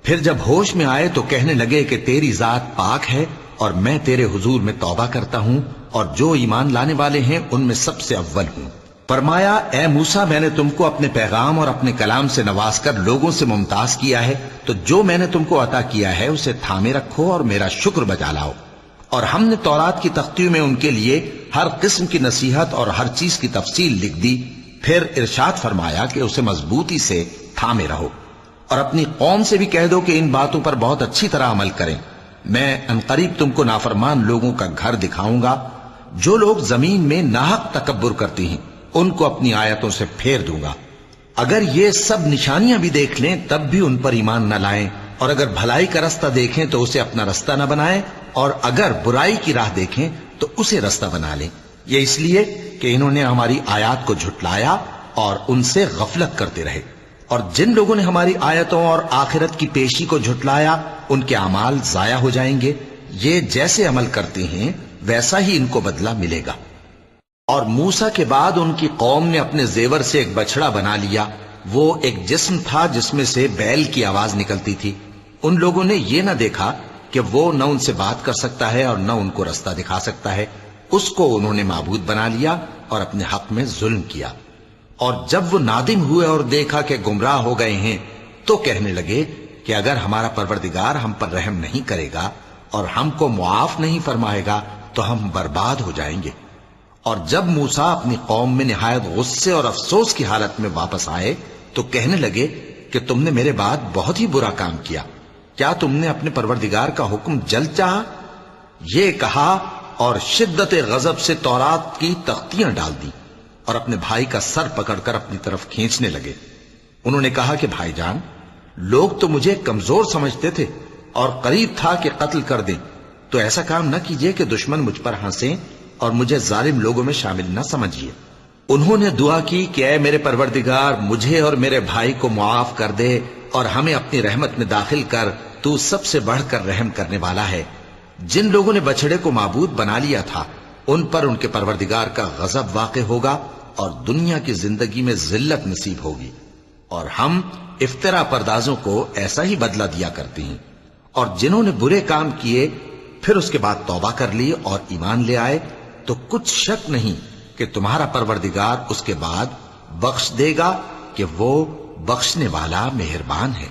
B: پھر جب ہوش میں آئے تو کہنے لگے کہ تیری ذات پاک ہے اور میں تیرے حضور میں توبہ کرتا ہوں اور جو ایمان لانے والے ہیں ان میں سب سے اول ہوں۔ فرمایا اے موسیٰ، میں نے تم کو اپنے پیغام اور اپنے کلام سے نواز کر لوگوں سے ممتاز کیا ہے، تو جو میں نے تم کو عطا کیا ہے اسے تھامے رکھو اور میرا شکر بجا لاؤ۔ اور ہم نے تورات کی تختیوں میں ان کے لیے ہر قسم کی نصیحت اور ہر چیز کی تفصیل لکھ دی۔ پھر ارشاد فرمایا کہ اسے مضبوطی سے تھامے رہو، اور اپنی قوم سے بھی کہہ دو کہ ان باتوں پر بہت اچھی طرح عمل کریں۔ میں انقریب تم کو نافرمان لوگوں کا گھر دکھاؤں گا، جو لوگ زمین میں ناحق تکبر کرتی ہیں ان کو اپنی آیتوں سے پھیر دوں گا۔ اگر یہ سب نشانیاں بھی دیکھ لیں تب بھی ان پر ایمان نہ لائیں، اور اگر بھلائی کا رستہ دیکھیں تو اسے اپنا رستہ نہ بنائیں، اور اگر برائی کی راہ دیکھیں تو اسے رستہ بنا لیں۔ یہ اس لیے کہ انہوں نے ہماری آیات کو جھٹلایا اور ان سے غفلت کرتے رہے۔ اور جن لوگوں نے ہماری آیتوں اور آخرت کی پیشی کو جھٹلایا ان کے اعمال ضائع ہو جائیں گے۔ یہ جیسے عمل کرتے ہیں ویسا ہی ان کو بدلہ ملے گا۔ اور موسیٰ کے بعد ان کی قوم نے اپنے زیور سے ایک بچڑا بنا لیا، وہ ایک جسم تھا جس میں سے بیل کی آواز نکلتی تھی۔ ان لوگوں نے یہ نہ دیکھا کہ وہ نہ ان سے بات کر سکتا ہے اور نہ ان کو رستہ دکھا سکتا ہے، اس کو انہوں نے معبود بنا لیا اور اپنے حق میں ظلم کیا۔ اور جب وہ نادم ہوئے اور دیکھا کہ گمراہ ہو گئے ہیں تو کہنے لگے کہ اگر ہمارا پروردگار ہم پر رحم نہیں کرے گا اور ہم کو معاف نہیں فرمائے گا تو ہم برباد ہو جائیں گے۔ اور جب موسیٰ اپنی قوم میں نہایت غصے اور افسوس کی حالت میں واپس آئے تو کہنے لگے کہ تم نے میرے بعد بہت ہی برا کام کیا، کیا تم نے اپنے پروردگار کا حکم جلد چاہا؟ یہ کہا اور شدت غضب سے تورات کی تختیاں ڈال دی اور اپنے بھائی کا سر پکڑ کر اپنی طرف کھینچنے لگے۔ انہوں نے کہا کہ بھائی جان، لوگ تو مجھے کمزور سمجھتے تھے اور قریب تھا کہ قتل کر دیں، تو ایسا کام نہ کیجیے کہ دشمن مجھ پر ہنسیں اور مجھے ظالم لوگوں میں شامل نہ سمجھیے۔ انہوں نے دعا کی کہ اے میرے پروردگار، مجھے اور میرے بھائی کو معاف کر دے اور ہمیں اپنی رحمت میں داخل کر، تو سب سے بڑھ کر رحم کرنے والا ہے۔ جن لوگوں نے بچڑے کو معبود بنا لیا تھا ان پر ان کے پروردگار کا غضب واقع ہوگا اور دنیا کی زندگی میں ذلت نصیب ہوگی، اور ہم افترا پردازوں کو ایسا ہی بدلہ دیا کرتے ہیں۔ اور جنہوں نے برے کام کیے پھر اس کے بعد توبہ کر لی اور ایمان لے آئے تو کچھ شک نہیں کہ تمہارا پروردگار اس کے بعد بخش دے گا کہ وہ بخشنے والا مہربان ہے۔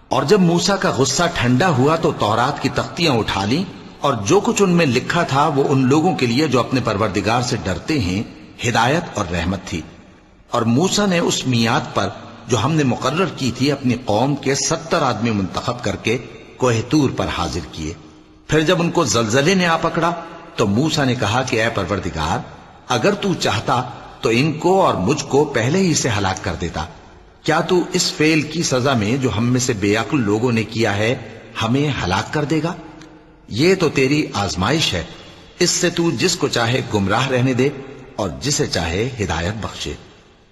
B: اور جب موسیٰ کا غصہ ٹھنڈا ہوا تو تورات کی تختیاں اٹھا لیں، اور جو کچھ ان میں لکھا تھا وہ ان لوگوں کے لیے جو اپنے پروردگار سے ڈرتے ہیں ہدایت اور رحمت تھی۔ اور موسیٰ نے اس میعاد پر جو ہم نے مقرر کی تھی اپنی قوم کے 70 آدمی منتخب کر کے کوہ طور پر حاضر کیے۔ پھر جب ان کو زلزلے نے آ پکڑا تو موسیٰ نے کہا کہ اے پروردگار، اگر تو چاہتا تو ان کو اور مجھ کو پہلے ہی سے ہلاک کر دیتا۔ کیا تو اس فعل کی سزا میں جو ہم میں سے بے عقل لوگوں نے کیا ہے ہمیں ہلاک کر دے گا؟ یہ تو تیری آزمائش ہے، اس سے تو جس کو چاہے گمراہ رہنے دے اور جسے چاہے ہدایت بخشے۔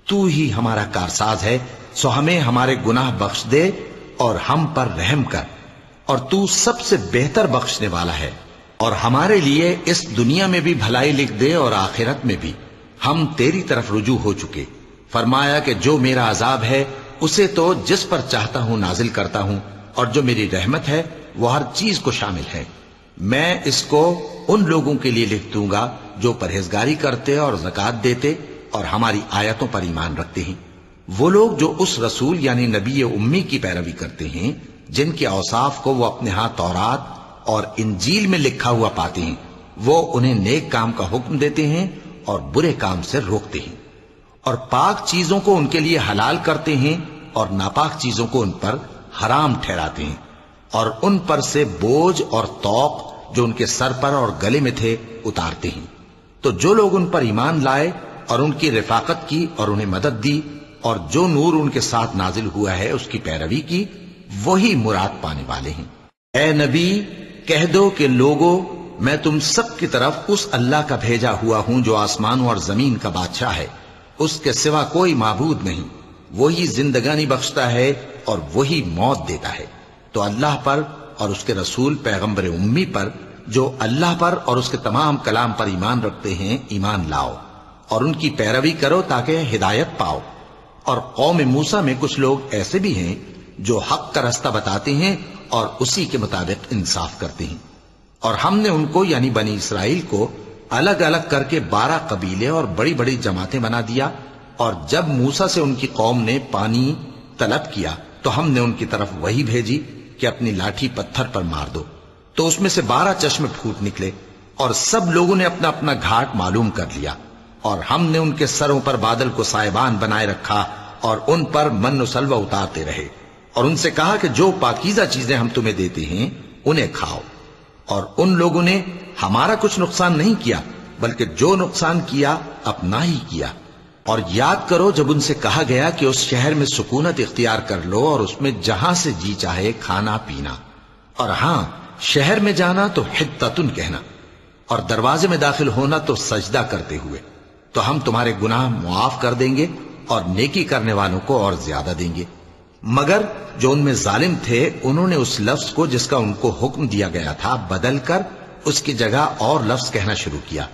B: تو ہی ہمارا کارساز ہے، سو ہمیں ہمارے گناہ بخش دے اور ہم پر رحم کر، اور تو سب سے بہتر بخشنے والا ہے۔ اور ہمارے لیے اس دنیا میں بھی بھلائی لکھ دے اور آخرت میں بھی، ہم تیری طرف رجوع ہو چکے۔ فرمایا کہ جو میرا عذاب ہے اسے تو جس پر چاہتا ہوں نازل کرتا ہوں، اور جو میری رحمت ہے وہ ہر چیز کو شامل ہے۔ میں اس کو ان لوگوں کے لیے لکھ دوں گا جو پرہیزگاری کرتے اور زکوٰۃ دیتے اور ہماری آیتوں پر ایمان رکھتے ہیں، وہ لوگ جو اس رسول یعنی نبی امی کی پیروی کرتے ہیں جن کے اوصاف کو وہ اپنے ہاں تورات اور انجیل میں لکھا ہوا پاتے ہیں، وہ انہیں نیک کام کا حکم دیتے ہیں اور برے کام سے روکتے ہیں، اور پاک چیزوں کو ان کے لیے حلال کرتے ہیں اور ناپاک چیزوں کو ان پر حرام ٹھہراتے ہیں، اور ان پر سے بوجھ اور طوق جو ان کے سر پر اور گلے میں تھے اتارتے ہیں۔ تو جو لوگ ان پر ایمان لائے اور ان کی رفاقت کی اور انہیں مدد دی اور جو نور ان کے ساتھ نازل ہوا ہے اس کی پیروی کی، وہی مراد پانے والے ہیں۔ اے نبی کہہ دو کہ لوگو، میں تم سب کی طرف اس اللہ کا بھیجا ہوا ہوں جو آسمانوں اور زمین کا بادشاہ ہے، اس کے سوا کوئی معبود نہیں، وہی زندگانی بخشتا ہے اور وہی موت دیتا ہے۔ تو اللہ پر اور اس کے رسول پیغمبر امی پر جو اللہ پر اور اس کے تمام کلام پر ایمان رکھتے ہیں ایمان لاؤ اور ان کی پیروی کرو تاکہ ہدایت پاؤ۔ اور قوم موسیٰ میں کچھ لوگ ایسے بھی ہیں جو حق کا رستہ بتاتے ہیں اور اسی کے مطابق انصاف کرتے ہیں، اور ہم نے ان کو یعنی بنی اسرائیل کو الگ الگ کر کے 12 قبیلے اور بڑی بڑی جماعتیں بنا دیا، اور جب موسیٰ سے ان کی قوم نے پانی طلب کیا تو ہم نے ان کی طرف وہی بھیجی کہ اپنی لاٹھی پتھر پر مار دو، تو اس میں سے 12 چشمے پھوٹ نکلے، اور سب لوگوں نے اپنا اپنا گھاٹ معلوم کر لیا، اور ہم نے ان کے سروں پر بادل کو سائبان بنائے رکھا اور ان پر من و سلوہ اتارتے رہے، اور ان سے کہا کہ جو پاکیزہ چیزیں ہم تمہیں دیتے ہیں انہیں کھاؤ، اور ان لوگوں نے ہمارا کچھ نقصان نہیں کیا بلکہ جو نقصان کیا اپنا ہی کیا۔ اور یاد کرو جب ان سے کہا گیا کہ اس شہر میں سکونت اختیار کر لو اور اس میں جہاں سے جی چاہے کھانا پینا، اور ہاں شہر میں جانا تو حتتن کہنا، اور دروازے میں داخل ہونا تو سجدہ کرتے ہوئے، تو ہم تمہارے گناہ معاف کر دیں گے اور نیکی کرنے والوں کو اور زیادہ دیں گے۔ مگر جو ان میں ظالم تھے انہوں نے اس لفظ کو جس کا ان کو حکم دیا گیا تھا بدل کر اس کی جگہ اور لفظ کہنا شروع کیا،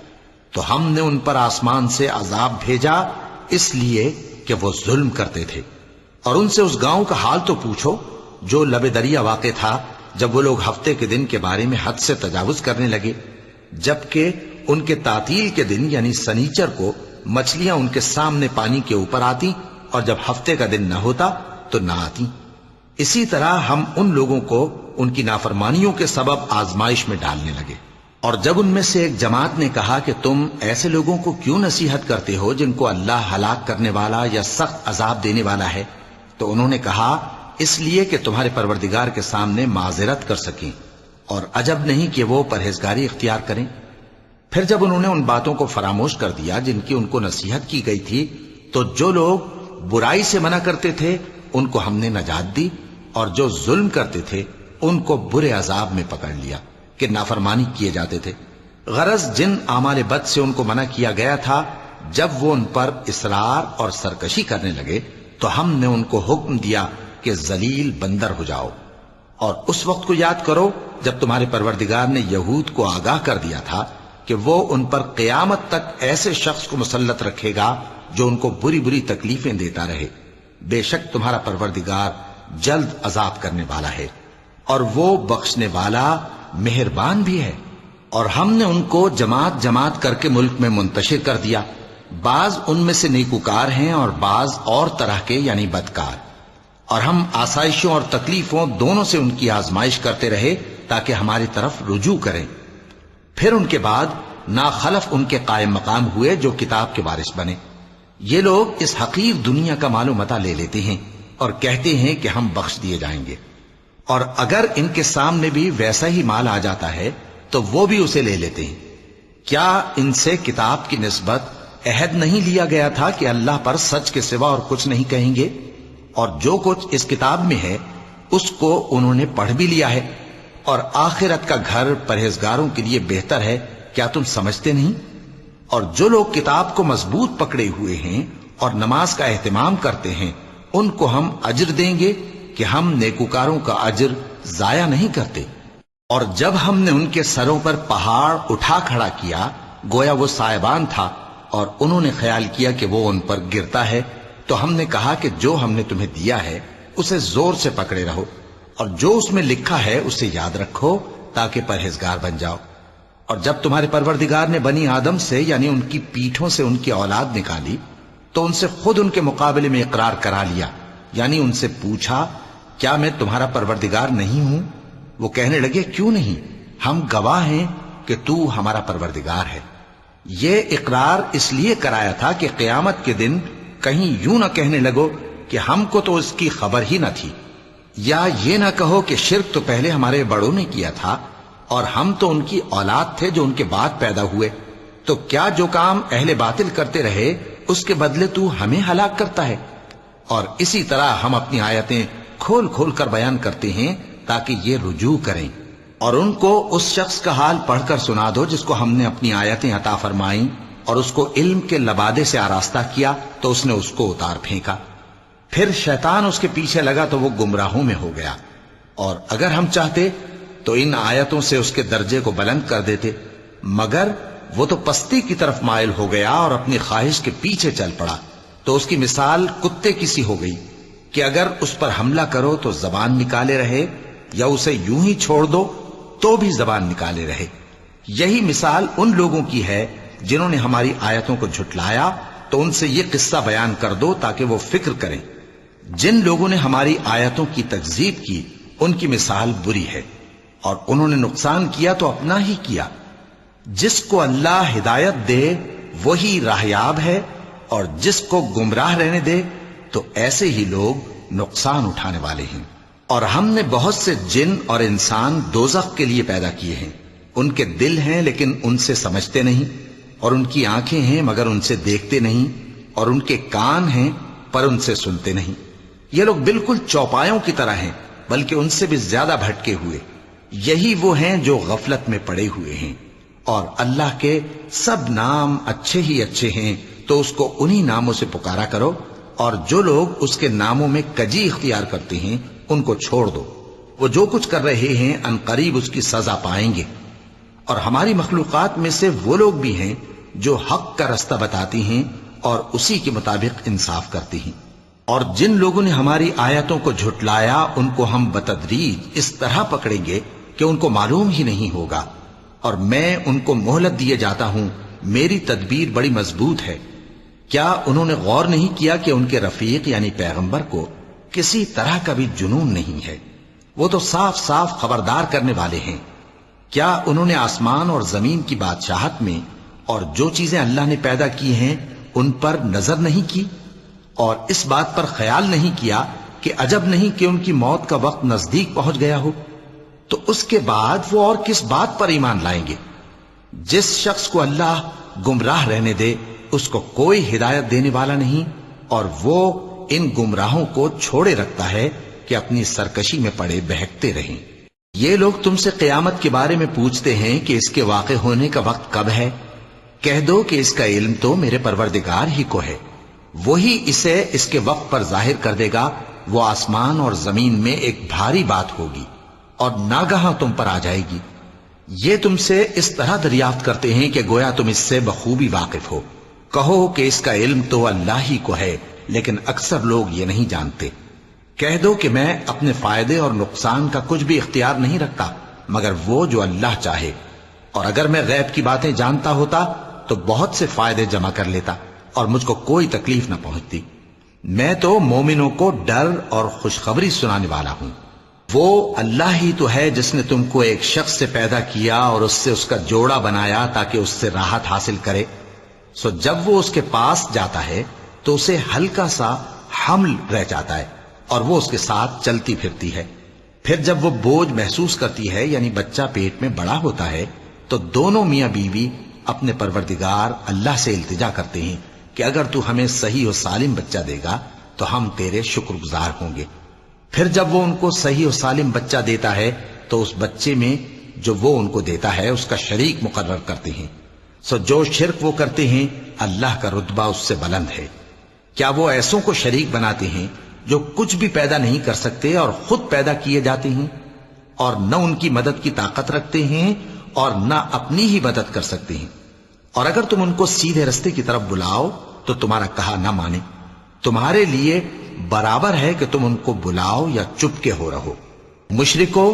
B: تو ہم نے ان پر آسمان سے عذاب بھیجا اس لیے کہ وہ ظلم کرتے تھے۔ اور ان سے اس گاؤں کا حال تو پوچھو جو لب دریا واقع تھا، جب وہ لوگ ہفتے کے دن کے بارے میں حد سے تجاوز کرنے لگے، جبکہ ان کے تعطیل کے دن یعنی سنیچر کو مچھلیاں ان کے سامنے پانی کے اوپر آتی، اور جب ہفتے کا دن نہ ہوتا تو نہ آتی۔ اسی طرح ہم ان لوگوں کو ان کی نافرمانیوں کے سبب آزمائش میں ڈالنے لگے۔ اور جب ان میں سے ایک جماعت نے کہا کہ تم ایسے لوگوں کو کیوں نصیحت کرتے ہو جن کو اللہ ہلاک کرنے والا یا سخت عذاب دینے والا ہے، تو انہوں نے کہا اس لیے کہ تمہارے پروردگار کے سامنے معذرت کر سکیں، اور عجب نہیں کہ وہ پرہیزگاری اختیار کریں۔ پھر جب انہوں نے ان باتوں کو فراموش کر دیا جن کی ان کو نصیحت کی گئی تھی، تو جو لوگ برائی سے منع کرتے تھے ان کو ہم نے نجات دی، اور جو ظلم کرتے تھے ان کو برے عذاب میں پکڑ لیا کہ نافرمانی کیے جاتے تھے۔ غرض جن اعمال بد سے ان کو منع کیا گیا تھا، جب وہ ان پر اصرار اور سرکشی کرنے لگے تو ہم نے ان کو حکم دیا کہ ذلیل بندر ہو جاؤ۔ اور اس وقت کو یاد کرو جب تمہارے پروردگار نے یہود کو آگاہ کر دیا تھا کہ وہ ان پر قیامت تک ایسے شخص کو مسلط رکھے گا جو ان کو بری بری تکلیفیں دیتا رہے۔ بے شک تمہارا پروردگار جلد عذاب کرنے والا ہے، اور وہ بخشنے والا مہربان بھی ہے۔ اور ہم نے ان کو جماعت جماعت کر کے ملک میں منتشر کر دیا، بعض ان میں سے نیکوکار ہیں اور بعض اور طرح کے یعنی بدکار، اور ہم آسائشوں اور تکلیفوں دونوں سے ان کی آزمائش کرتے رہے تاکہ ہماری طرف رجوع کریں۔ پھر ان کے بعد ناخلف ان کے قائم مقام ہوئے جو کتاب کے وارث بنے۔ یہ لوگ اس حقیر دنیا کا مال و متاع لے لیتے ہیں اور کہتے ہیں کہ ہم بخش دیے جائیں گے، اور اگر ان کے سامنے بھی ویسا ہی مال آ جاتا ہے تو وہ بھی اسے لے لیتے ہیں۔ کیا ان سے کتاب کی نسبت عہد نہیں لیا گیا تھا کہ اللہ پر سچ کے سوا اور کچھ نہیں کہیں گے؟ اور جو کچھ اس کتاب میں ہے اس کو انہوں نے پڑھ بھی لیا ہے، اور آخرت کا گھر پرہیزگاروں کے لیے بہتر ہے، کیا تم سمجھتے نہیں؟ اور جو لوگ کتاب کو مضبوط پکڑے ہوئے ہیں اور نماز کا اہتمام کرتے ہیں ان کو ہم اجر دیں گے کہ ہم نیکوکاروں کا اجر ضائع نہیں کرتے۔ اور جب ہم نے ان کے سروں پر پہاڑ اٹھا کھڑا کیا گویا وہ سائبان تھا، اور انہوں نے خیال کیا کہ وہ ان پر گرتا ہے، تو ہم نے کہا کہ جو ہم نے تمہیں دیا ہے اسے زور سے پکڑے رہو، اور جو اس میں لکھا ہے اسے یاد رکھو تاکہ پرہیزگار بن جاؤ۔ اور جب تمہارے پروردگار نے بنی آدم سے یعنی ان کی پیٹھوں سے ان کی اولاد نکالی تو ان سے خود ان کے مقابلے میں اقرار کرا لیا، یعنی ان سے پوچھا کیا میں تمہارا پروردگار نہیں ہوں؟ وہ کہنے لگے کیوں نہیں، ہم گواہ ہیں کہ تو ہمارا پروردگار ہے۔ یہ اقرار اس لیے کرایا تھا کہ قیامت کے دن کہیں یوں نہ کہنے لگو کہ ہم کو تو اس کی خبر ہی نہ تھی، یا یہ نہ کہو کہ شرک تو پہلے ہمارے بڑوں نے کیا تھا اور ہم تو ان کی اولاد تھے جو ان کے بعد پیدا ہوئے، تو کیا جو کام اہل باطل کرتے رہے اس کے بدلے تو ہمیں ہلاک کرتا ہے؟ اور اسی طرح ہم اپنی آیتیں کھول کھول کر بیان کرتے ہیں تاکہ یہ رجوع کریں، اور ان کو اس شخص کا حال پڑھ کر سنا دو جس کو ہم نے اپنی آیتیں عطا فرمائیں اور اس کو علم کے لبادے سے آراستہ کیا تو اس نے اس کو اتار پھینکا، پھر شیطان اس کے پیچھے لگا تو وہ گمراہوں میں ہو گیا، اور اگر ہم چاہتے تو ان آیتوں سے اس کے درجے کو بلند کر دیتے، مگر وہ تو پستی کی طرف مائل ہو گیا اور اپنی خواہش کے پیچھے چل پڑا، تو اس کی مثال کتے کی سی ہو گئی کہ اگر اس پر حملہ کرو تو زبان نکالے رہے، یا اسے یوں ہی چھوڑ دو تو بھی زبان نکالے رہے۔ یہی مثال ان لوگوں کی ہے جنہوں نے ہماری آیتوں کو جھٹلایا، تو ان سے یہ قصہ بیان کر دو تاکہ وہ فکر کریں۔ جن لوگوں نے ہماری آیتوں کی تکذیب کی ان کی مثال بری ہے، اور انہوں نے نقصان کیا تو اپنا ہی کیا۔ جس کو اللہ ہدایت دے وہی راہیاب ہے، اور جس کو گمراہ رہنے دے تو ایسے ہی لوگ نقصان اٹھانے والے ہیں۔ اور ہم نے بہت سے جن اور انسان دوزخ کے لیے پیدا کیے ہیں، ان کے دل ہیں لیکن ان سے سمجھتے نہیں، اور ان کی آنکھیں ہیں مگر ان سے دیکھتے نہیں، اور ان کے کان ہیں پر ان سے سنتے نہیں۔ یہ لوگ بالکل چوپایوں کی طرح ہیں بلکہ ان سے بھی زیادہ بھٹکے ہوئے۔ یہی وہ ہیں جو غفلت میں پڑے ہوئے ہیں، اور اللہ کے سب نام اچھے ہی اچھے ہیں، تو اس کو انہی ناموں سے پکارا کرو، اور جو لوگ اس کے ناموں میں کجی اختیار کرتے ہیں ان کو چھوڑ دو، وہ جو کچھ کر رہے ہیں ان قریب اس کی سزا پائیں گے۔ اور ہماری مخلوقات میں سے وہ لوگ بھی ہیں جو حق کا رستہ بتاتی ہیں اور اسی کے مطابق انصاف کرتی ہیں، اور جن لوگوں نے ہماری آیتوں کو جھٹلایا ان کو ہم بتدریج اس طرح پکڑیں گے کہ ان کو معلوم ہی نہیں ہوگا، اور میں ان کو مہلت دیے جاتا ہوں، میری تدبیر بڑی مضبوط ہے۔ کیا انہوں نے غور نہیں کیا کہ ان کے رفیق یعنی پیغمبر کو کسی طرح کا بھی جنون نہیں ہے؟ وہ تو صاف صاف خبردار کرنے والے ہیں۔ کیا انہوں نے آسمان اور زمین کی بادشاہت میں اور جو چیزیں اللہ نے پیدا کی ہیں ان پر نظر نہیں کی، اور اس بات پر خیال نہیں کیا کہ عجب نہیں کہ ان کی موت کا وقت نزدیک پہنچ گیا ہو؟ تو اس کے بعد وہ اور کس بات پر ایمان لائیں گے؟ جس شخص کو اللہ گمراہ رہنے دے اس کو کوئی ہدایت دینے والا نہیں، اور وہ ان گمراہوں کو چھوڑے رکھتا ہے کہ اپنی سرکشی میں پڑے بہکتے رہیں۔ یہ لوگ تم سے قیامت کے بارے میں پوچھتے ہیں کہ اس کے واقع ہونے کا وقت کب ہے؟ کہہ دو کہ اس کا علم تو میرے پروردگار ہی کو ہے، وہی اسے اس کے وقت پر ظاہر کر دے گا۔ وہ آسمان اور زمین میں ایک بھاری بات ہوگی اور ناگہاں تم پر آ جائے گی۔ یہ تم سے اس طرح دریافت کرتے ہیں کہ گویا تم اس سے بخوبی واقف ہو۔ کہو کہ اس کا علم تو اللہ ہی کو ہے، لیکن اکثر لوگ یہ نہیں جانتے۔ کہہ دو کہ میں اپنے فائدے اور نقصان کا کچھ بھی اختیار نہیں رکھتا مگر وہ جو اللہ چاہے، اور اگر میں غیب کی باتیں جانتا ہوتا تو بہت سے فائدے جمع کر لیتا اور مجھ کو کوئی تکلیف نہ پہنچتی۔ میں تو مومنوں کو ڈر اور خوشخبری سنانے والا ہوں۔ وہ اللہ ہی تو ہے جس نے تم کو ایک شخص سے پیدا کیا اور اس سے اس کا جوڑا بنایا تاکہ اس سے راحت حاصل کرے، سو جب وہ اس کے پاس جاتا ہے تو اسے ہلکا سا حمل رہ جاتا ہے اور وہ اس کے ساتھ چلتی پھرتی ہے۔ پھر جب وہ بوجھ محسوس کرتی ہے یعنی بچہ پیٹ میں بڑا ہوتا ہے تو دونوں میاں بیوی اپنے پروردگار اللہ سے التجا کرتے ہیں کہ اگر تو ہمیں صحیح و سالم بچہ دے گا تو ہم تیرے شکر گزار ہوں گے۔ پھر جب وہ ان کو صحیح و سالم بچہ دیتا ہے تو اس بچے میں جو وہ ان کو دیتا ہے اس کا شریک مقرر کرتے ہیں، سو جو شرک وہ کرتے ہیں اللہ کا رتبہ اس سے بلند ہے۔ کیا وہ ایسوں کو شریک بناتے ہیں جو کچھ بھی پیدا نہیں کر سکتے اور خود پیدا کیے جاتے ہیں، اور نہ ان کی مدد کی طاقت رکھتے ہیں اور نہ اپنی ہی مدد کر سکتے ہیں؟ اور اگر تم ان کو سیدھے رستے کی طرف بلاؤ تو تمہارا کہا نہ مانے، تمہارے لیے برابر ہے کہ تم ان کو بلاؤ یا چپ کے ہو رہو۔ مشرکو،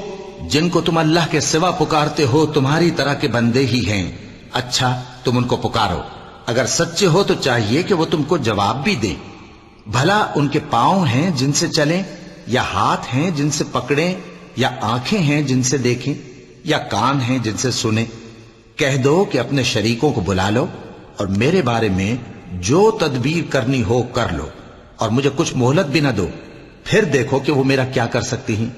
B: جن کو تم اللہ کے سوا پکارتے ہو تمہاری طرح کے بندے ہی ہیں، اچھا تم ان کو پکارو، اگر سچے ہو تو چاہیے کہ وہ تم کو جواب بھی دیں۔ بھلا ان کے پاؤں ہیں جن سے چلیں، یا ہاتھ ہیں جن سے پکڑیں، یا آنکھیں ہیں جن سے دیکھیں، یا کان ہیں جن سے سنیں؟ کہہ دو کہ اپنے شریکوں کو بلا لو اور میرے بارے میں جو تدبیر کرنی ہو کر لو، اور مجھے کچھ مہلت بھی نہ دو، پھر دیکھو کہ وہ میرا کیا کر سکتی ہیں۔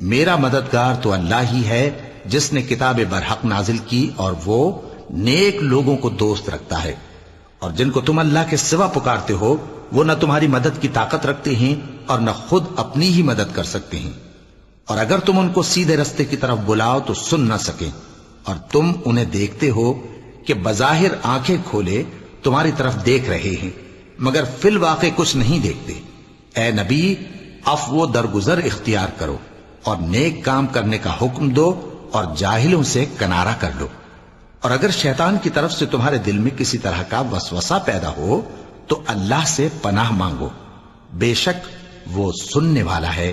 B: میرا مددگار تو اللہ ہی ہے جس نے کتاب برحق نازل کی، اور وہ نیک لوگوں کو دوست رکھتا ہے۔ اور جن کو تم اللہ کے سوا پکارتے ہو وہ نہ تمہاری مدد کی طاقت رکھتے ہیں اور نہ خود اپنی ہی مدد کر سکتے ہیں، اور اگر تم ان کو سیدھے رستے کی طرف بلاؤ تو سن نہ سکیں، اور تم انہیں دیکھتے ہو کہ بظاہر آنکھیں کھولے تمہاری طرف دیکھ رہے ہیں مگر فی الواقع کچھ نہیں دیکھتے۔ اے نبی، عفو درگزر اختیار کرو اور نیک کام کرنے کا حکم دو اور جاہلوں سے کنارہ کر لو۔ اور اگر شیطان کی طرف سے تمہارے دل میں کسی طرح کا وسوسہ پیدا ہو تو اللہ سے پناہ مانگو، بے شک وہ سننے والا ہے،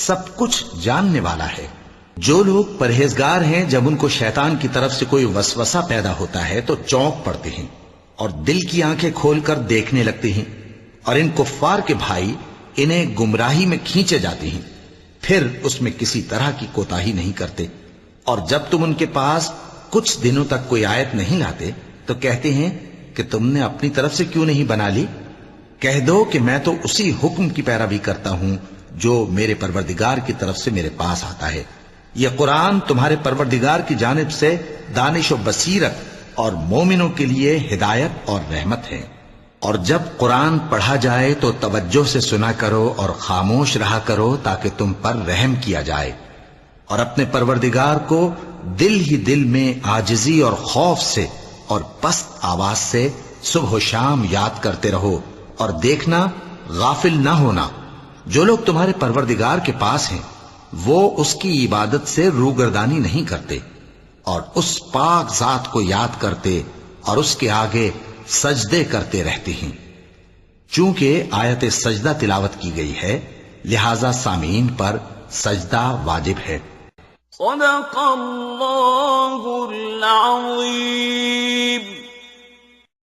B: سب کچھ جاننے والا ہے۔ جو لوگ پرہیزگار ہیں جب ان کو شیطان کی طرف سے کوئی وسوسہ پیدا ہوتا ہے تو چونک پڑتے ہیں اور دل کی آنکھیں کھول کر دیکھنے لگتے ہیں، اور ان کفار کے بھائی انہیں گمراہی میں کھینچے جاتے ہیں، پھر اس میں کسی طرح کی کوتاہی نہیں کرتے۔ اور جب تم ان کے پاس کچھ دنوں تک کوئی آیت نہیں لاتے تو کہتے ہیں کہ تم نے اپنی طرف سے کیوں نہیں بنا لی؟ کہہ دو کہ میں تو اسی حکم کی پیروی کرتا ہوں جو میرے پروردگار کی طرف سے میرے پاس آتا ہے۔ یہ قرآن تمہارے پروردگار کی جانب سے دانش و بصیرت اور مومنوں کے لیے ہدایت اور رحمت ہے۔ اور جب قرآن پڑھا جائے تو توجہ سے سنا کرو اور خاموش رہا کرو تاکہ تم پر رحم کیا جائے، اور اپنے پروردگار کو دل ہی دل میں عاجزی اور خوف سے اور پست آواز سے صبح و شام یاد کرتے رہو، اور دیکھنا غافل نہ ہونا، جو لوگ تمہارے پروردگار کے پاس ہیں وہ اس کی عبادت سے روگردانی نہیں کرتے اور اس پاک ذات کو یاد کرتے اور اس کے آگے سجدے کرتے رہتے ہیں۔ چونکہ آیت سجدہ تلاوت کی گئی ہے لہذا سامعین پر سجدہ واجب ہے۔
C: صدق اللہ العظیم۔